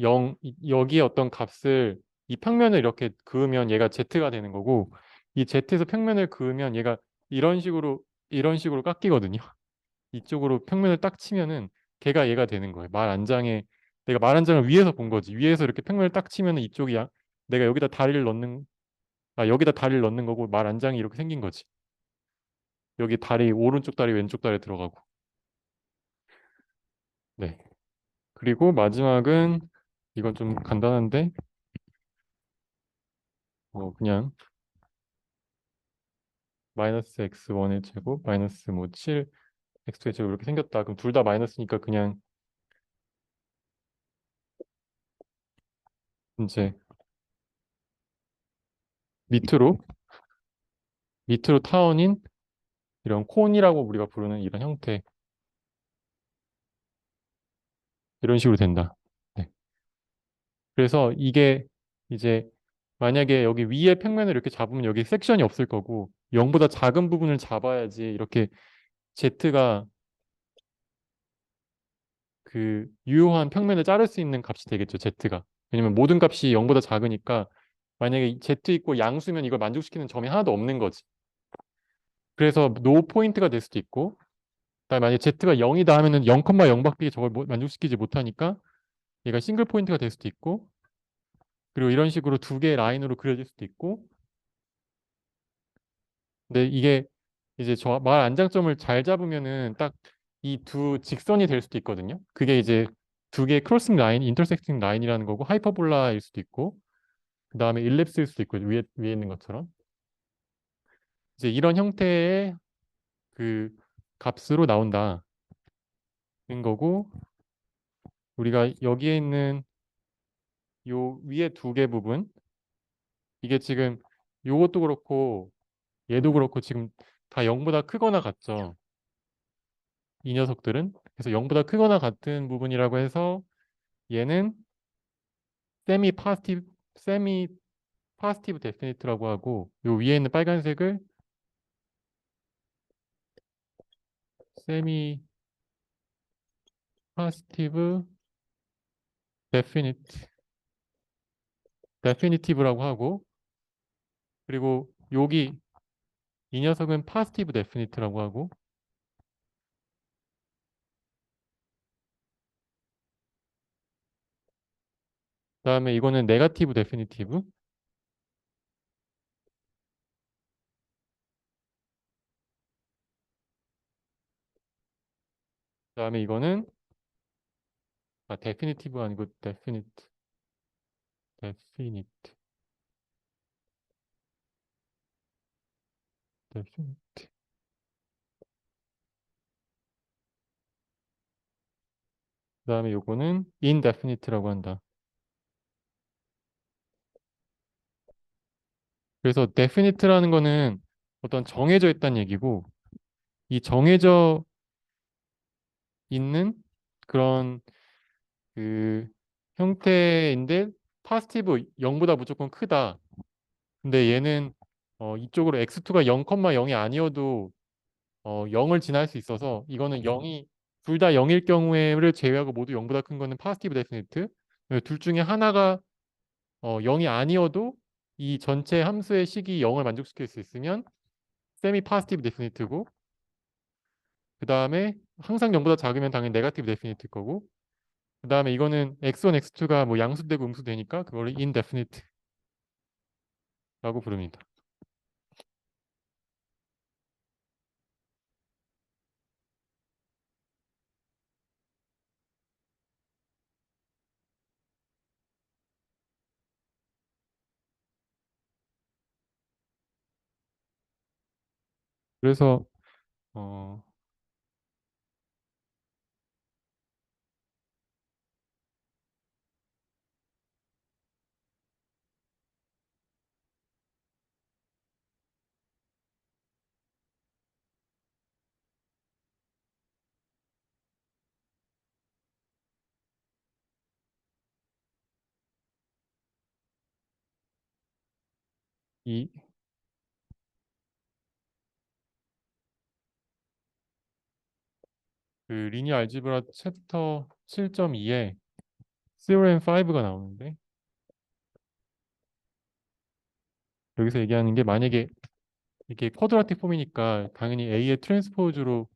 여기에 어떤 값을 이 평면을 이렇게 그으면 얘가 Z가 되는 거고 이 Z에서 평면을 그으면 얘가 이런 식으로 깎이거든요. 이쪽으로 평면을 딱 치면은 걔가 얘가 되는 거예요. 말 안장에 내가 말 안장을 위에서 본 거지. 위에서 이렇게 평면을 딱 치면은 이쪽이 내가 여기다 다리를 넣는 거고 말 안장이 이렇게 생긴 거지. 여기 다리 오른쪽 다리 왼쪽 다리 들어가고. 네. 그리고 마지막은 이건 좀 간단한데 그냥 마이너스 x1의 제곱 마이너스 뭐 7 x2의 제곱 이렇게 생겼다. 그럼 둘 다 마이너스니까 그냥 이제 밑으로 밑으로 타원인 이런 콘이라고 우리가 부르는 이런 형태 이런 식으로 된다. 네. 그래서 이게 이제 만약에 여기 위에 평면을 이렇게 잡으면 여기 섹션이 없을 거고 0보다 작은 부분을 잡아야지 이렇게 Z가 그 유효한 평면을 자를 수 있는 값이 되겠죠. Z가. 왜냐면 모든 값이 0보다 작으니까 만약에 Z 있고 양수면 이걸 만족시키는 점이 하나도 없는 거지. 그래서 노 포인트가 될 수도 있고 그다음에 만약에 Z가 0이다 하면은 0,0밖에 저걸 만족시키지 못하니까 얘가 싱글 포인트가 될 수도 있고 그리고 이런 식으로 두 개의 라인으로 그려질 수도 있고 근데 이게 이제 저 말 안장점을 잘 잡으면은 딱 이 두 직선이 될 수도 있거든요. 그게 이제 두 개의 크로싱 라인, 인터섹팅 라인이라는 거고 하이퍼볼라일 수도 있고 그다음에 일립스일 수도 있고 위에 있는 것처럼 이제 이런 형태의 그 값으로 나온다는 거고 우리가 여기에 있는 요 위에 두 개 부분 이게 지금 요것도 그렇고 얘도 그렇고 지금 다 0보다 크거나 같죠. 이 녀석들은 그래서 0보다 크거나 같은 부분이라고 해서 얘는 세미 파스티브 세미 파스티브 데피니트라고 하고 요 위에 있는 빨간색을 세미 파스티브 데피니트 definitive라고 하고, 그리고 여기 이 녀석은 positive definite라고 하고, 그다음에 이거는 negative definitive, 그다음에 이거는 definitive가 아니고 definite, definite. 그다음에 요거는 indefinite라고 한다. 그래서 definite라는 거는 어떤 정해져 있다는 얘기고, 이 정해져 있는 그런 그 형태인데 파스티브 0보다 무조건 크다. 근데 얘는 이쪽으로 x2가 0,0이 아니어도 0을 지날 수 있어서 이거는 0이 둘 다 0일 경우에를 제외하고 모두 0보다 큰 거는 파스티브 데피니트. 둘 중에 하나가 0이 아니어도 이 전체 함수의 식이 0을 만족시킬 수 있으면 세미 파스티브 데피니트고, 그 다음에 항상 0보다 작으면 당연히 네거티브 데피니트 거고, 그 다음에 이거는 x1, x2가 뭐 양수되고 음수되니까 그거를 indefinite라고 부릅니다. 그래서 어, 이 그 리니어 알지브라 챕터 7.2에 theorem 5가 나오는데, 여기서 얘기하는 게 만약에 이게 쿼드라틱 폼이니까 당연히 A의 트랜스포즈로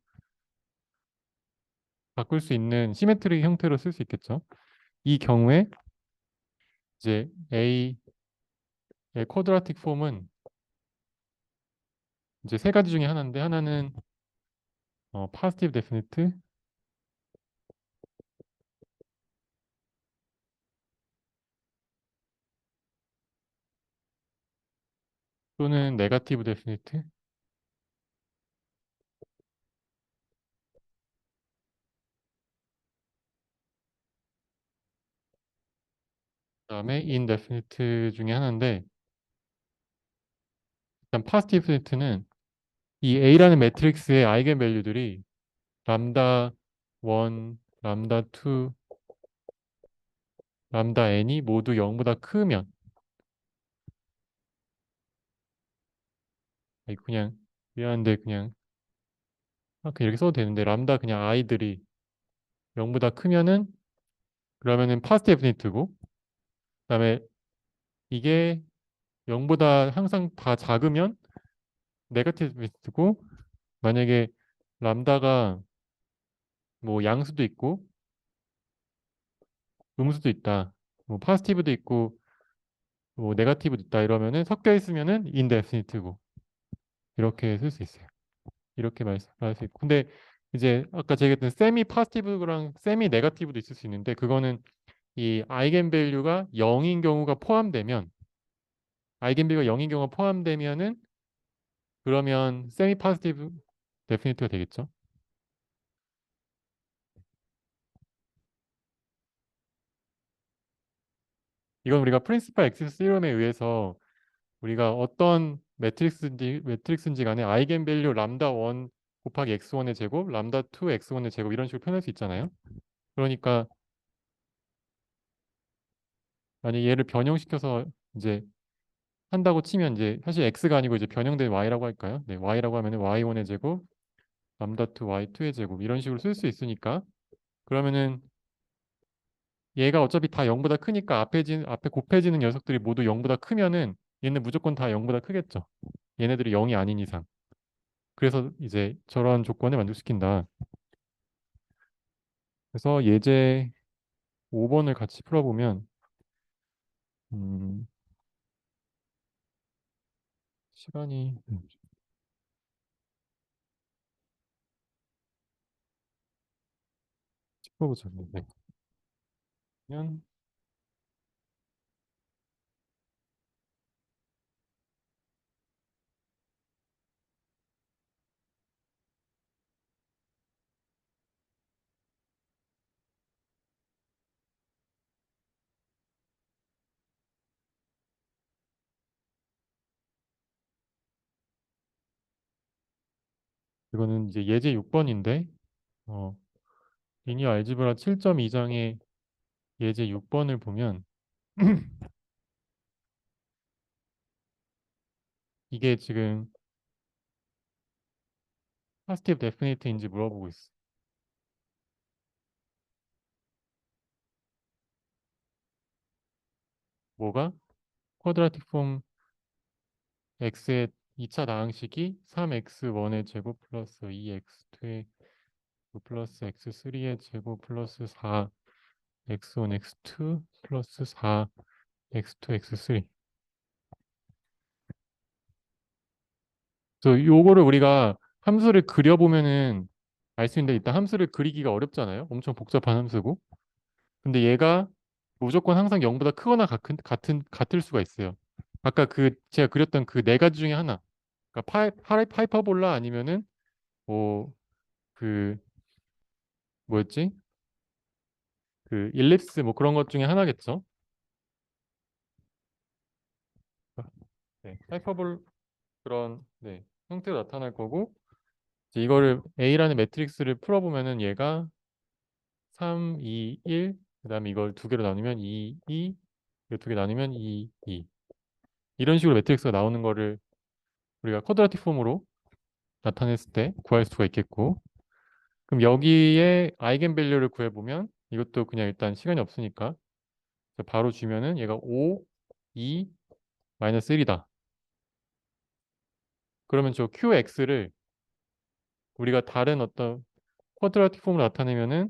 바꿀 수 있는 시메트릭 형태로 쓸 수 있겠죠. 이 경우에 이제 A의 쿼드라틱 폼은 이제 세 가지 중에 하나인데, 하나는 positive definite, 또는 negative definite, 그다음에 indefinite 중에 하나인데, 일단 positive definite는 이 A라는 매트릭스의 아이겐 밸류들이 람다 1, 람다 2, 람다 n이 모두 0보다 크면, 아니, 그냥 미안한데 그냥 이렇게 써도 되는데, 람다 그냥 i들이 0보다 크면은 그러면은 파스트 데피니트고, 그다음에 이게 0보다 항상 다 작으면 네거티브 데피니트고, 만약에 람다가 뭐 양수도 있고 음수도 있다, 뭐 파스티브도 있고 뭐 네거티브도 있다 이러면은 섞여 있으면은 인데피니트고, 이렇게 쓸 수 있어요. 이렇게 말할 수 있고, 근데 이제 아까 제가 했던 세미 파스티브랑 세미 네거티브도 있을 수 있는데, 그거는 이 아이겐 밸류가 0인 경우가 포함되면, 아이겐 밸류가 0인 경우가 포함되면은 그러면 세미 파지티브 데피니트가 되겠죠. 이건 우리가 프린시팔 액세스 시럼에 의해서 우리가 어떤 매트릭스인지 간에 아이겐 밸류 람다 1 곱하기 x1의 제곱, 람다 2 x1의 제곱 이런 식으로 표현할 수 있잖아요. 그러니까 만약 얘를 변형시켜서 이제 한다고 치면, 이제 사실 x가 아니고 이제 변형된 y라고 할까요? 네, y라고 하면은 y1의 제곱, 람다 2 y2의 제곱 이런 식으로 쓸 수 있으니까, 그러면은 얘가 어차피 다 0보다 크니까 앞에 곱해지는 녀석들이 모두 0보다 크면은 얘는 무조건 다 0보다 크겠죠. 얘네들이 0이 아닌 이상. 그래서 이제 저런 조건을 만족시킨다. 그래서 예제 5번을 같이 풀어보면 음, 시간이 풀어보자. 네. 그러면 이거는 이제 예제 6번인데 리니어 알지브라 7.2장의 예제 6번을 보면 이게 지금 파스티브 데피니트인지 물어보고 있어. 뭐가? 쿼드라틱 폼 x의 2차 다항식이 3x1의 제곱 플러스 2x2의 플러스 x3의 제곱 플러스 4x1 x2 플러스 4x2 x3. 그래서 요거를 우리가 함수를 그려보면은 알 수 있는데 일단 함수를 그리기가 어렵잖아요. 엄청 복잡한 함수고. 근데 얘가 무조건 항상 0보다 크거나 같을 수가 있어요. 아까 그 제가 그렸던 그 네 가지 중에 하나. 그러니까 파이퍼볼라 아니면은 뭐 그 뭐였지? 그 일립스 뭐 그런 것 중에 하나겠죠. 네, 하이퍼볼 그런 네, 형태로 나타날 거고 이제 이거를 A라는 매트릭스를 풀어보면은 얘가 3, 2, 1 그다음에 이걸 두 개로 나누면 2, 2 이거 두 개 나누면 2, 2 이런 식으로 매트릭스가 나오는 거를 우리가 쿼드라틱 폼으로 나타냈을 때 구할 수가 있겠고 그럼 여기에 아이겐 밸류를 구해보면 이것도 그냥 일단 시간이 없으니까 바로 주면은 얘가 5, 2, 마이너스 1이다. 그러면 저 QX를 우리가 다른 어떤 쿼드라틱 폼으로 나타내면은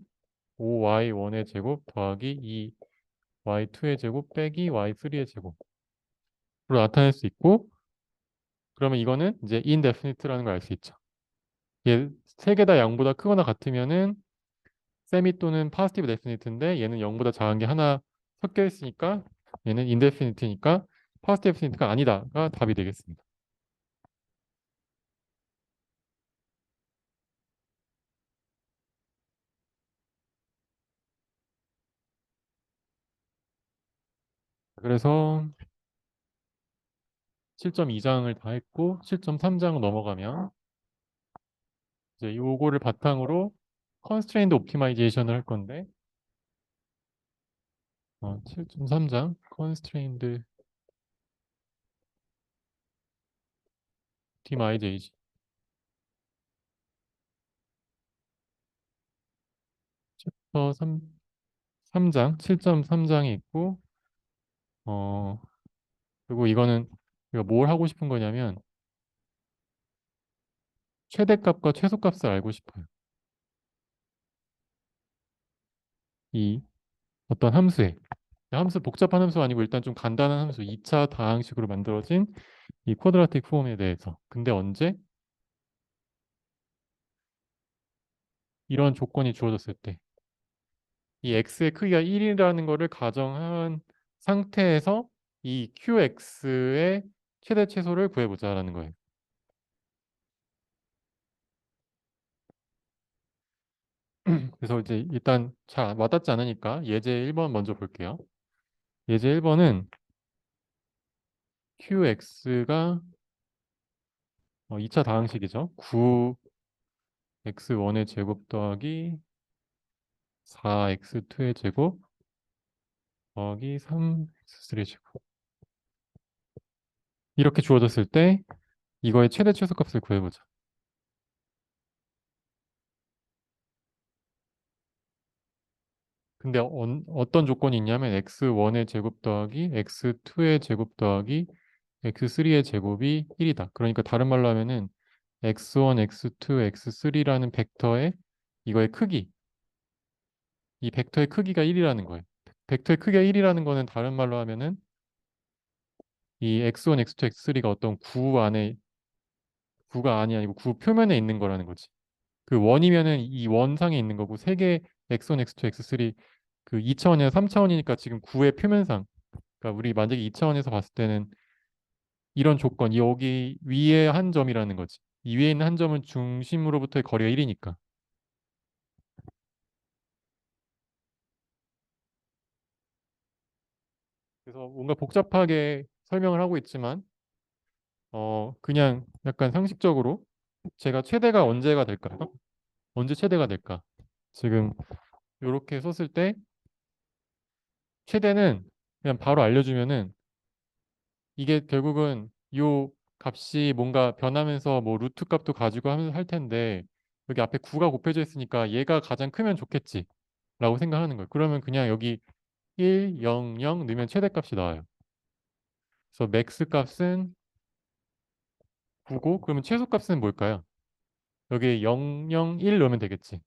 5y1의 제곱 더하기 2y2의 제곱 빼기 y3의 제곱으로 나타낼 수 있고 그러면 이거는 이제 indefinite라는 걸 알 수 있죠. 얘 세 개 다 0보다 크거나 같으면은 세미 또는 positive definite인데 얘는 0보다 작은 게 하나 섞여 있으니까 얘는 indefinite니까 positive definite가 아니다가 답이 되겠습니다. 그래서 7.2장을 다 했고 7.3장 넘어가면 이제 요거를 바탕으로 constraint optimization을 할 건데 7.3장 constraint optimization 3장 7.3장이 있고 어 그리고 이거는 우리가 뭘 하고 싶은 거냐면 최대값과 최소값을 알고 싶어요. 이 어떤 함수에 함수 복잡한 함수 아니고 일단 좀 간단한 함수 2차 다항식으로 만들어진 이 쿼드라틱 폼에 대해서 근데 언제 이런 조건이 주어졌을 때 이 x의 크기가 1이라는 거를 가정한 상태에서 이 qx의 최대 최소를 구해보자라는 거예요. 그래서 이제 일단 잘 와닿지 않으니까 예제 1번 먼저 볼게요. 예제 1번은 qx가 2차 다항식이죠. 9x1의 제곱 더하기 4x2의 제곱 더하기 3x3의 제곱 이렇게 주어졌을 때 이거의 최대 최소값을 구해보자. 근데 어떤 조건이 있냐면 x1의 제곱 더하기 x2의 제곱 더하기 x3의 제곱이 1이다. 그러니까 다른 말로 하면은 x1, x2, x3라는 벡터의 이거의 크기, 이 벡터의 크기가 1이라는 거예요. 벡터의 크기가 1이라는 거는 다른 말로 하면은 이 x1, x2, x3가 어떤 구 안에 구가 아니고 구 표면에 있는 거라는 거지. 그 원이면은 이 원상에 있는 거고 세 개 x1, x2, x3 그 2차원이나 3차원이니까 지금 구의 표면상 그러니까 우리 만약에 2차원에서 봤을 때는 이런 조건 여기 위에 한 점이라는 거지. 이 위에 있는 한 점은 중심으로부터의 거리가 1이니까. 그래서 뭔가 복잡하게 설명을 하고 있지만 그냥 약간 상식적으로 제가 최대가 언제가 될까요? 언제 최대가 될까? 지금 이렇게 썼을 때 최대는 그냥 바로 알려주면은 이게 결국은 요 값이 뭔가 변하면서 뭐 루트 값도 가지고 하면서 할 텐데 여기 앞에 9가 곱해져 있으니까 얘가 가장 크면 좋겠지 라고 생각하는 거예요. 그러면 그냥 여기 1, 0, 0 넣으면 최대값이 나와요. 그래서 맥스 값은 9고 그러면 최소값은 뭘까요? 여기 0, 0, 1 넣으면 되겠지.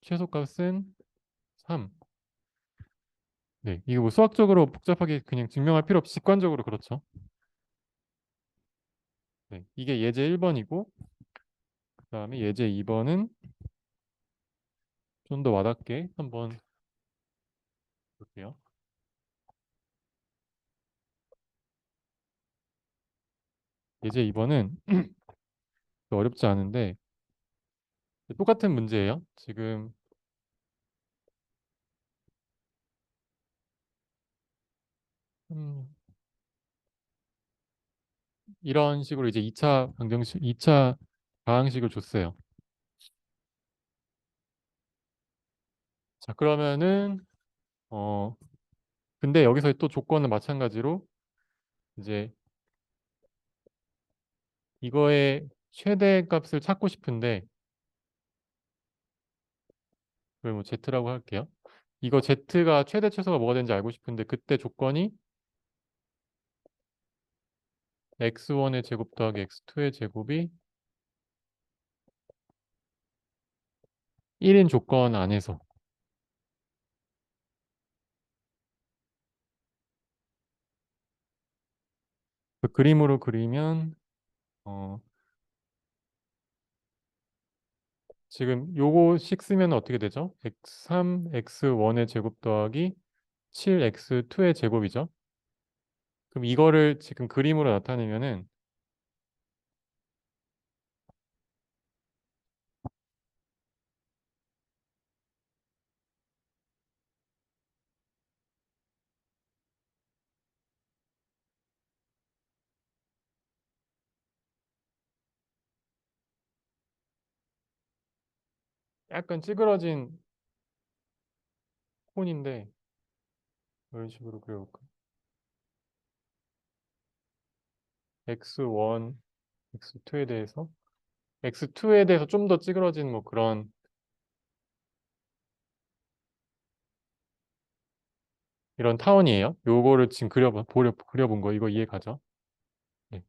최소값은 3. 네, 이거 뭐 수학적으로 복잡하게 그냥 증명할 필요 없이 직관적으로 그렇죠. 네, 이게 예제 1번이고 그다음에 예제 2번은 좀 더 와닿게 한번 볼게요. 예제 2번은 어렵지 않은데 똑같은 문제예요. 지금 음, 이런 식으로 이제 2차 방정식, 2차 방정식을 줬어요. 자, 그러면은 어 근데 여기서 또 조건은 마찬가지로 이제 이거의 최대 값을 찾고 싶은데 그걸 뭐 z라고 할게요. 이거 z가 최대 최소가 뭐가 되는지 알고 싶은데 그때 조건이 x1의 제곱 더하기 x2의 제곱이 1인 조건 안에서 그 그림으로 그리면 어 지금 요거식 쓰면 어떻게 되죠? x3, x1의 제곱 더하기 7x2의 제곱이죠. 그럼 이거를 지금 그림으로 나타내면은 약간 찌그러진 콘인데 이런 식으로 그려볼까? x1, x2에 대해서 x2에 대해서 좀 더 찌그러진 뭐 그런 이런 타원이에요. 요거를 지금 그려본 거 이거 이해 가죠? 네.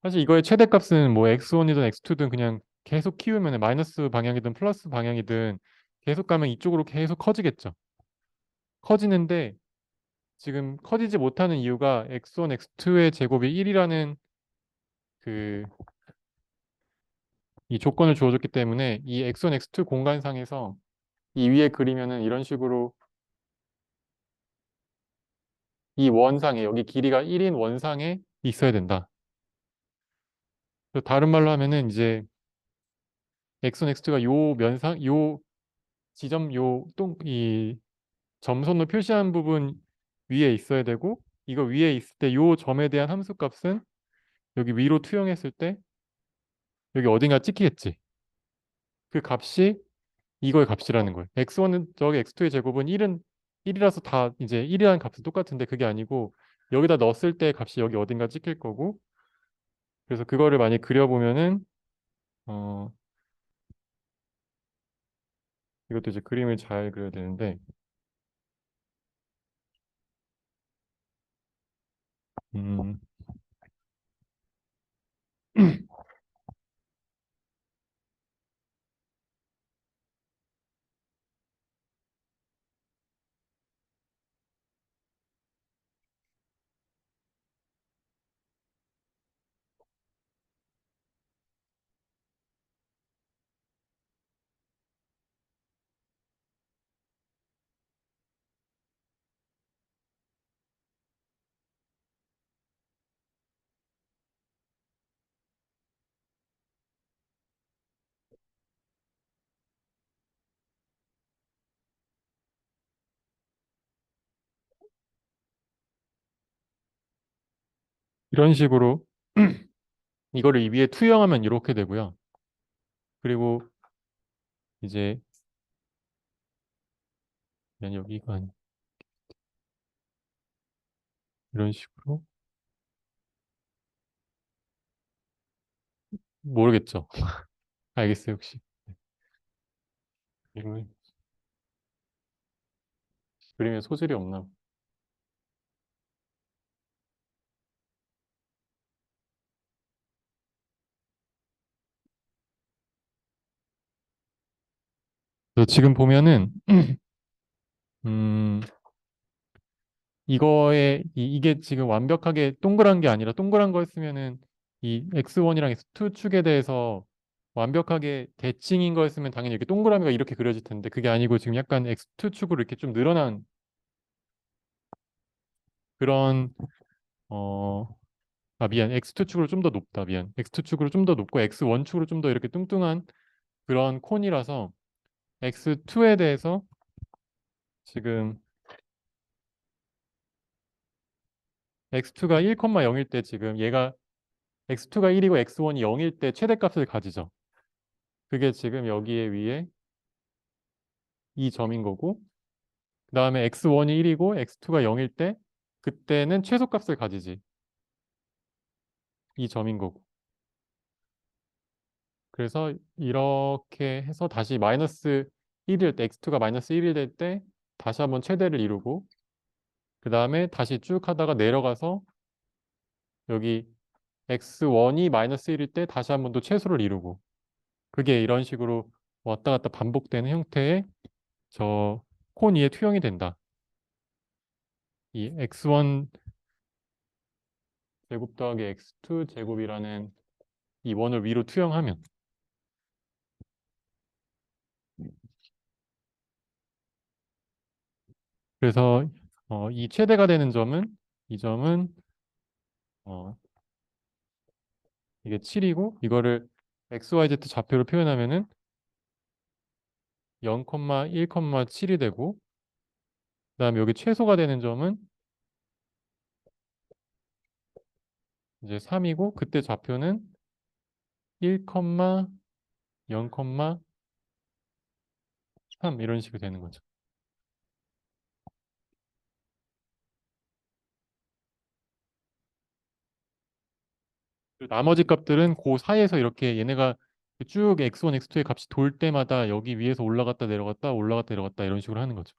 사실 이거의 최대값은 뭐 x1이든 x2든 그냥 계속 키우면 마이너스 방향이든 플러스 방향이든 계속 가면 이쪽으로 계속 커지겠죠. 커지는데 지금 커지지 못하는 이유가 x1, x2의 제곱이 1이라는 그 이 조건을 주어줬기 때문에 이 x1, x2 공간상에서 이 위에 그리면은 이런 식으로 이 원상에 여기 길이가 1인 원상에 있어야 된다. 그래서 다른 말로 하면은 이제 x1, x2가 요 면상 요 지점 이 점선으로 표시한 부분 위에 있어야 되고 이거 위에 있을 때 요 점에 대한 함수값은 여기 위로 투영했을 때 여기 어딘가 찍히겠지. 그 값이 이거의 값이라는 거예요. x1은 저기 x2의 제곱은 1이라서 다 이제 1이라는 값은 똑같은데 그게 아니고 여기다 넣었을 때 값이 여기 어딘가 찍힐 거고 그래서 그거를 많이 그려보면은 어 이것도 이제 그림을 잘 그려야 되는데, 음, 이런 식으로 이거를 이 위에 투영하면 이렇게 되고요. 그리고 이제 그냥 여기가 이런 식으로 모르겠죠. 알겠어요, 혹시? 그림을 그림에 소질이 없나? 그래서 지금 보면은 음, 이게 지금 완벽하게 동그란 게 아니라 동그란 거였으면은 이 x1이랑 x2 축에 대해서 완벽하게 대칭인 거였으면 당연히 이렇게 동그라미가 이렇게 그려질 텐데 그게 아니고 지금 약간 x2 축으로 이렇게 좀 늘어난 그런 어, 미안. x2 축으로 좀 더 높다. 미안. x2 축으로 좀 더 높고 x1 축으로 좀 더 이렇게 뚱뚱한 그런 콘이라서 x2에 대해서 지금 x2가 1,0일 때 지금 얘가 x2가 1이고 x1이 0일 때 최대값을 가지죠. 그게 지금 여기에 위에 이 점인 거고 그다음에 x1이 1이고 x2가 0일 때 그때는 최소값을 가지지. 이 점인 거고. 그래서 이렇게 해서 다시 마이너스 1일 때 x2가 마이너스 1이 될 때 다시 한번 최대를 이루고 그 다음에 다시 쭉 하다가 내려가서 여기 x1이 마이너스 1일 때 다시 한번 또 최소를 이루고 그게 이런 식으로 왔다 갔다 반복되는 형태의 저 콘 위에 투영이 된다. 이 x1 제곱 더하기 x2 제곱이라는 이 원을 위로 투영하면 그래서 이 최대가 되는 점은 이 점은 어, 이게 7이고 이거를 XYZ 좌표로 표현하면은 0,1,7이 되고 그다음에 여기 최소가 되는 점은 이제 3이고 그때 좌표는 1,0,3 이런 식으로 되는 거죠. 그리고 나머지 값들은 그 사이에서 이렇게 얘네가 쭉 x1, x2의 값이 돌 때마다 여기 위에서 올라갔다 내려갔다 올라갔다 내려갔다 이런 식으로 하는 거죠.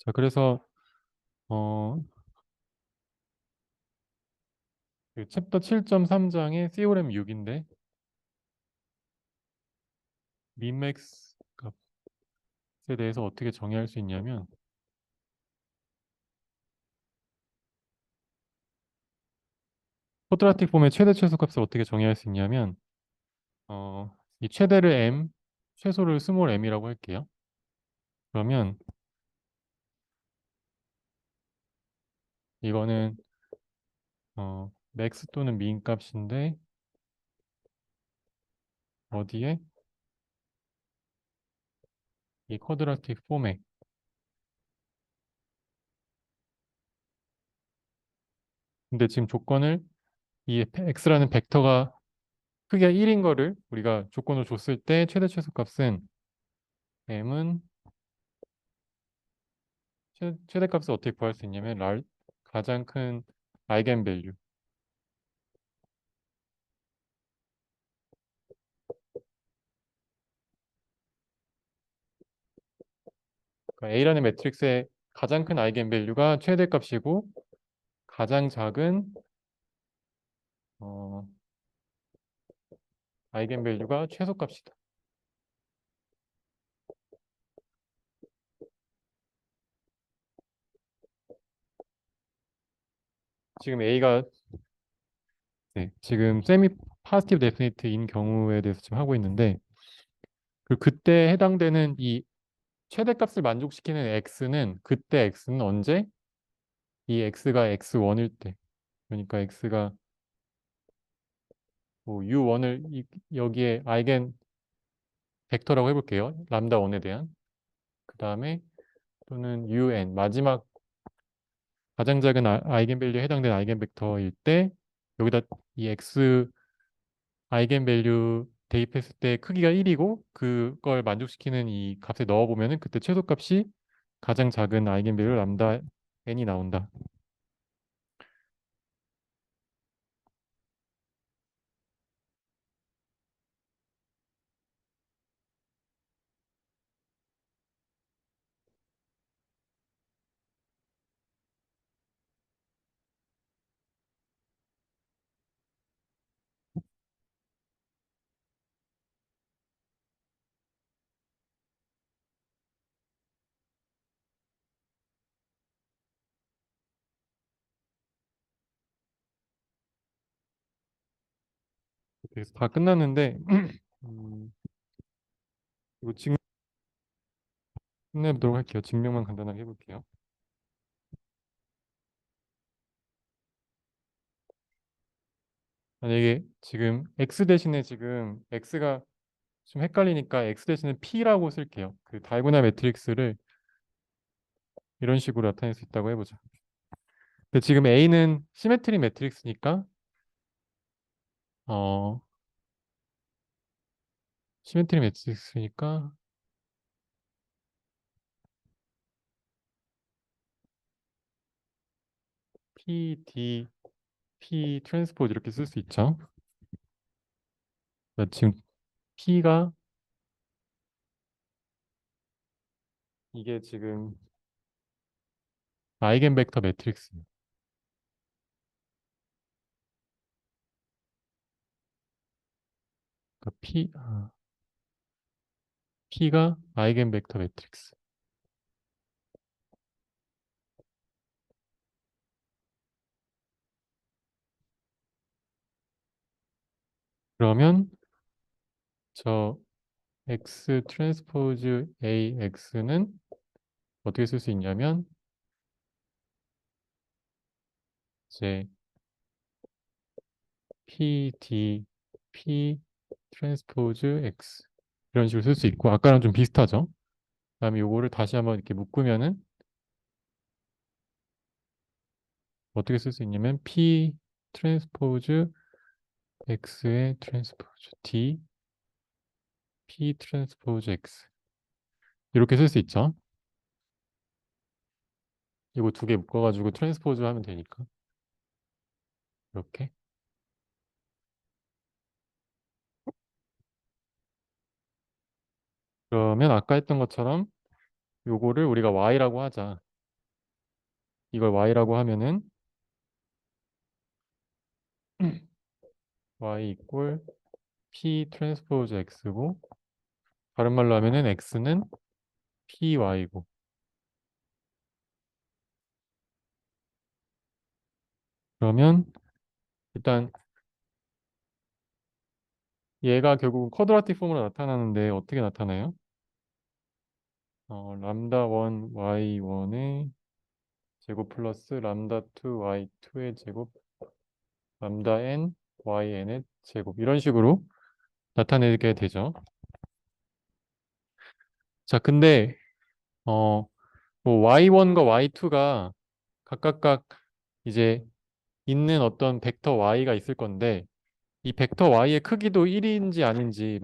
자, 그래서 어, 그 챕터 7.3장의 theorem 6인데 민맥스 값에 대해서 어떻게 정의할 수 있냐면 쿼드라틱 폼의 최대 최소값을 어떻게 정의할 수 있냐면 이 최대를 m, 최소를 스몰 m이라고 할게요. 그러면 이거는 맥스 또는 민 값인데 어디에 이 쿼드라틱 폼에 근데 지금 조건을 이 x라는 벡터가 크기가 1인 거를 우리가 조건을 줬을 때 최대 최소값은 m은 최대값을 어떻게 구할 수 있냐면 가장 큰 아이겐밸류 그러니까 A라는 매트릭스의 가장 큰 아이겐밸류가 최대값이고 가장 작은 어, 아이겐밸류가 최소값이다. 지금 A가 네, 지금 세미 파지티브 데피니트인 경우에 대해서 지금 하고 있는데 그때 해당되는 이 최대값을 만족시키는 x는 그때 x는 언제? 이 x가 x1일 때 그러니까 x가 뭐 u1을 여기에 아이겐 벡터라고 해볼게요. 람다 1에 대한 그 다음에 또는 un 마지막 가장 작은 아이겐밸류에 해당되는 아이겐 벡터일 때 여기다 이 x 아이겐밸류 대입했을 때 크기가 1이고 그걸 만족시키는 이 값에 넣어보면은 그때 최소값이 가장 작은 아이겐밸류 람다 n이 나온다. 그래서 다 끝났는데 음, 이거 지금 끝내보도록 할게요. 증명만 간단하게 해볼게요. 만약에 지금 x 대신에 지금 x가 좀 헷갈리니까 x 대신에 p라고 쓸게요. 그 다이고날 매트릭스를 이런 식으로 나타낼 수 있다고 해보자. 근데 지금 a는 시메트리 매트릭스니까 어 시메트리 매트릭스니까 p d p 트랜스포즈 이렇게 쓸 수 있죠. 그러니까 지금 p가 이게 지금 아이겐 벡터 매트릭스. 그러니까 p가 아이겐 벡터 매트릭스. 그러면 저 x 트랜스포즈 AX는 어떻게 쓸 수 있냐면 이제 PD P 트랜스포즈 X 이런 식으로 쓸 수 있고 아까랑 좀 비슷하죠. 그다음에 요거를 다시 한번 이렇게 묶으면은 어떻게 쓸 수 있냐면 P 트랜스포즈 X의 트랜스포즈 D P 트랜스포즈 X 이렇게 쓸 수 있죠. 이거 두 개 묶어가지고 트랜스포즈 하면 되니까 이렇게 그러면 아까 했던 것처럼 요거를 우리가 Y라고 하자. 이걸 Y라고 하면은 Y 이꼴 P 트랜스포즈 X고 다른 말로 하면은 X는 PY고 그러면 일단 얘가 결국 쿼드라틱 폼으로 나타나는데 어떻게 나타나요? 람다 1 Y1의 제곱 플러스 람다 2 Y2의 제곱 람다 n YN의 제곱 이런 식으로 나타내게 되죠. 자, 근데 뭐 Y1과 Y2가 각각 이제 있는 어떤 벡터 y가 있을 건데 이 벡터 y의 크기도 1인지 아닌지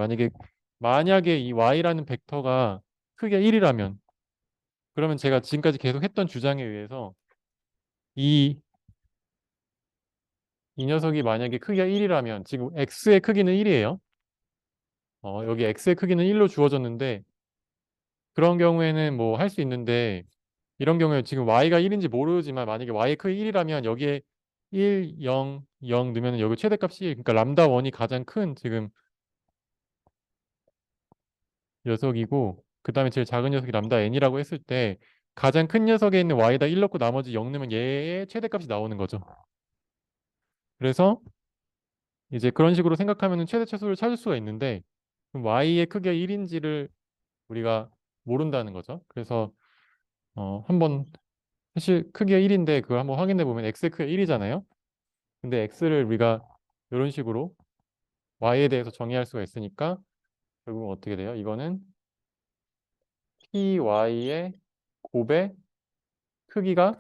만약에 이 y라는 벡터가 크기가 1이라면 그러면 제가 지금까지 계속 했던 주장에 의해서 이, 이 녀석이 만약에 크기가 1이라면 지금 x의 크기는 1이에요. 여기 x의 크기는 1로 주어졌는데 그런 경우에는 뭐 할 수 있는데 이런 경우에 지금 y가 1인지 모르지만 만약에 y의 크기 1이라면 여기에 1, 0, 0 넣으면 여기 최대값이 그러니까 람다 1이 가장 큰 지금 녀석이고 그 다음에 제일 작은 녀석이 람다 n이라고 했을 때 가장 큰 녀석에 있는 y에다 1 넣고 나머지 0 넣으면 얘의 최대값이 나오는 거죠. 그래서 이제 그런 식으로 생각하면 최대 최소를 찾을 수가 있는데 그럼 y의 크기가 1인지를 우리가 모른다는 거죠. 그래서 한번 사실 크기가 1인데 그걸 한번 확인해 보면 x의 크기가 1이잖아요. 근데 x를 우리가 이런 식으로 y에 대해서 정의할 수가 있으니까 결국은 어떻게 돼요? 이거는 py의 곱의 크기가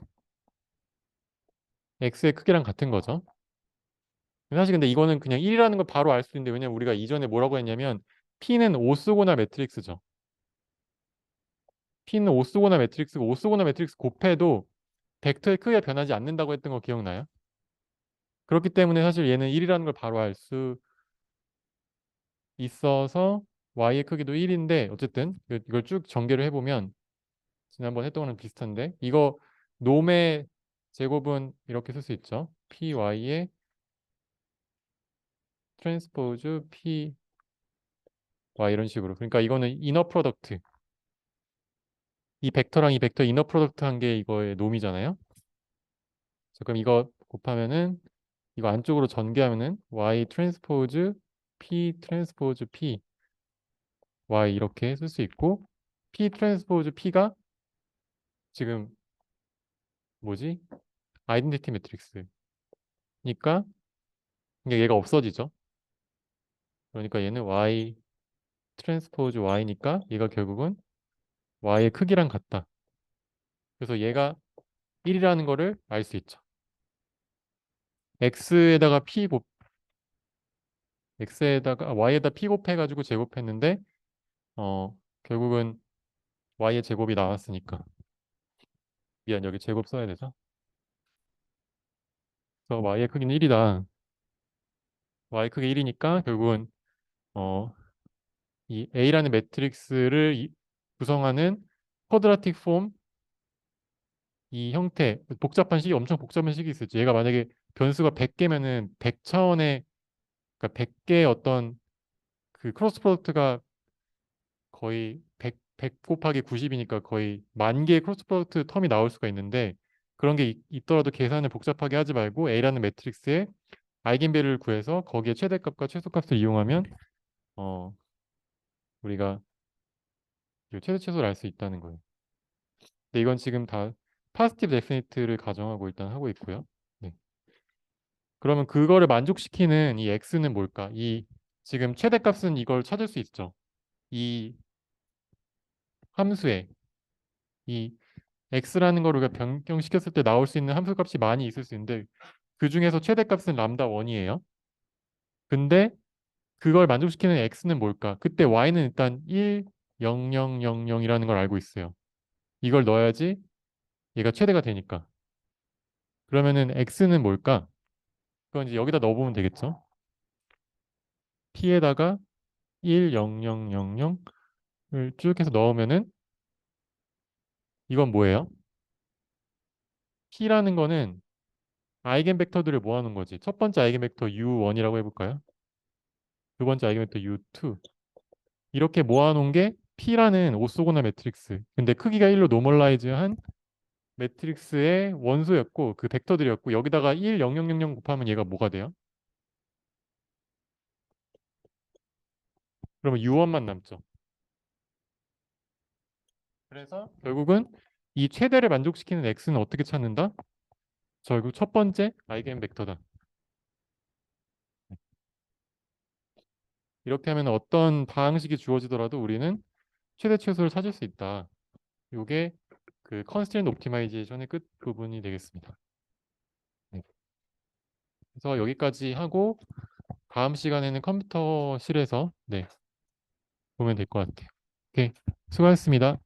x의 크기랑 같은 거죠. 사실 근데 이거는 그냥 1이라는 걸 바로 알 수 있는데 왜냐면 우리가 이전에 뭐라고 했냐면 P는 오스고나 매트릭스죠. P는 오스고나 매트릭스고 오스고나 매트릭스 곱해도 벡터의 크기가 변하지 않는다고 했던 거 기억나요? 그렇기 때문에 사실 얘는 1이라는 걸 바로 알 수 있어서 y의 크기도 1인데 어쨌든 이걸 쭉 전개를 해보면 지난번 했던 거랑 비슷한데 이거 놈의 제곱은 이렇게 쓸 수 있죠. py의 트랜스포즈 py 이런 식으로. 그러니까 이거는 이너 프로덕트. 이 벡터랑 이 벡터 이너 프로덕트 한 게 이거의 놈이잖아요. 자, 그럼 이거 곱하면은 이거 안쪽으로 전개하면은 y 트랜스포즈 p 트랜스포즈 p y 이렇게 쓸 수 있고 p 트랜스포즈 p가 지금 뭐지? 아이덴티티 매트릭스니까 얘가 없어지죠. 그러니까 얘는 y 트랜스포즈 y니까 얘가 결국은 y의 크기랑 같다. 그래서 얘가 1이라는 거를 알 수 있죠. x에다가 p 곱 x에다가 y에다 p 곱해가지고 제곱했는데 결국은 y의 제곱이 나왔으니까 미안 여기 제곱 써야 되죠. 그래서 y의 크기는 1이다. y 크기 1이니까 결국은 어, 이 A라는 매트릭스를 구성하는 쿼드라틱 폼 이 형태 엄청 복잡한 식이 있었지. 얘가 만약에 변수가 100개면은 100차원의 그러니까 100개의 어떤 그 크로스 프로덕트가 거의 100 곱하기 90이니까 거의 10,000개의 크로스 프로덕트 텀이 나올 수가 있는데 그런 게 있더라도 계산을 복잡하게 하지 말고 A라는 매트릭스의 아이겐밸류를 구해서 거기에 최대값과 최소값을 이용하면 어, 우리가 이 최대 최소를 알 수 있다는 거예요. 근데 이건 지금 다 파지티브 데피니트를 가정하고 일단 하고 있고요. 네. 그러면 그거를 만족시키는 이 x는 뭘까? 이 지금 최대값은 이걸 찾을 수 있죠. 이 함수에 이 x라는 걸 우리가 변경시켰을 때 나올 수 있는 함수값이 많이 있을 수 있는데 그 중에서 최대값은 람다 1이에요. 근데 그걸 만족시키는 x는 뭘까? 그때 y는 일단 1, 0, 0, 0, 0이라는 걸 알고 있어요. 이걸 넣어야지 얘가 최대가 되니까. 그러면은 x는 뭘까? 그건 이제 여기다 넣어보면 되겠죠. p에다가 1, 0, 0, 0, 0을 쭉 해서 넣으면은 이건 뭐예요? p라는 거는 아이겐 벡터들을 모아놓은 거지. 첫 번째 아이겐 벡터 u1이라고 해볼까요? 두 번째 아이겐 벡터 u2 이렇게 모아놓은 게 p라는 오소고나 매트릭스. 근데 크기가 1로 노멀라이즈한 매트릭스의 원소였고 그 벡터들이었고 여기다가 1, 0, 0, 0, 0 곱하면 얘가 뭐가 돼요? 그러면 u1만 남죠. 그래서 결국은 이 최대를 만족시키는 x는 어떻게 찾는다? 결국 첫 번째 아이겐 벡터다. 이렇게 하면 어떤 방식이 주어지더라도 우리는 최대 최소를 찾을 수 있다. 이게 그 컨스트레인트 옵티마이제이션의 끝 부분이 되겠습니다. 네. 그래서 여기까지 하고 다음 시간에는 컴퓨터실에서 네, 보면 될 것 같아요. 오케이. 수고하셨습니다.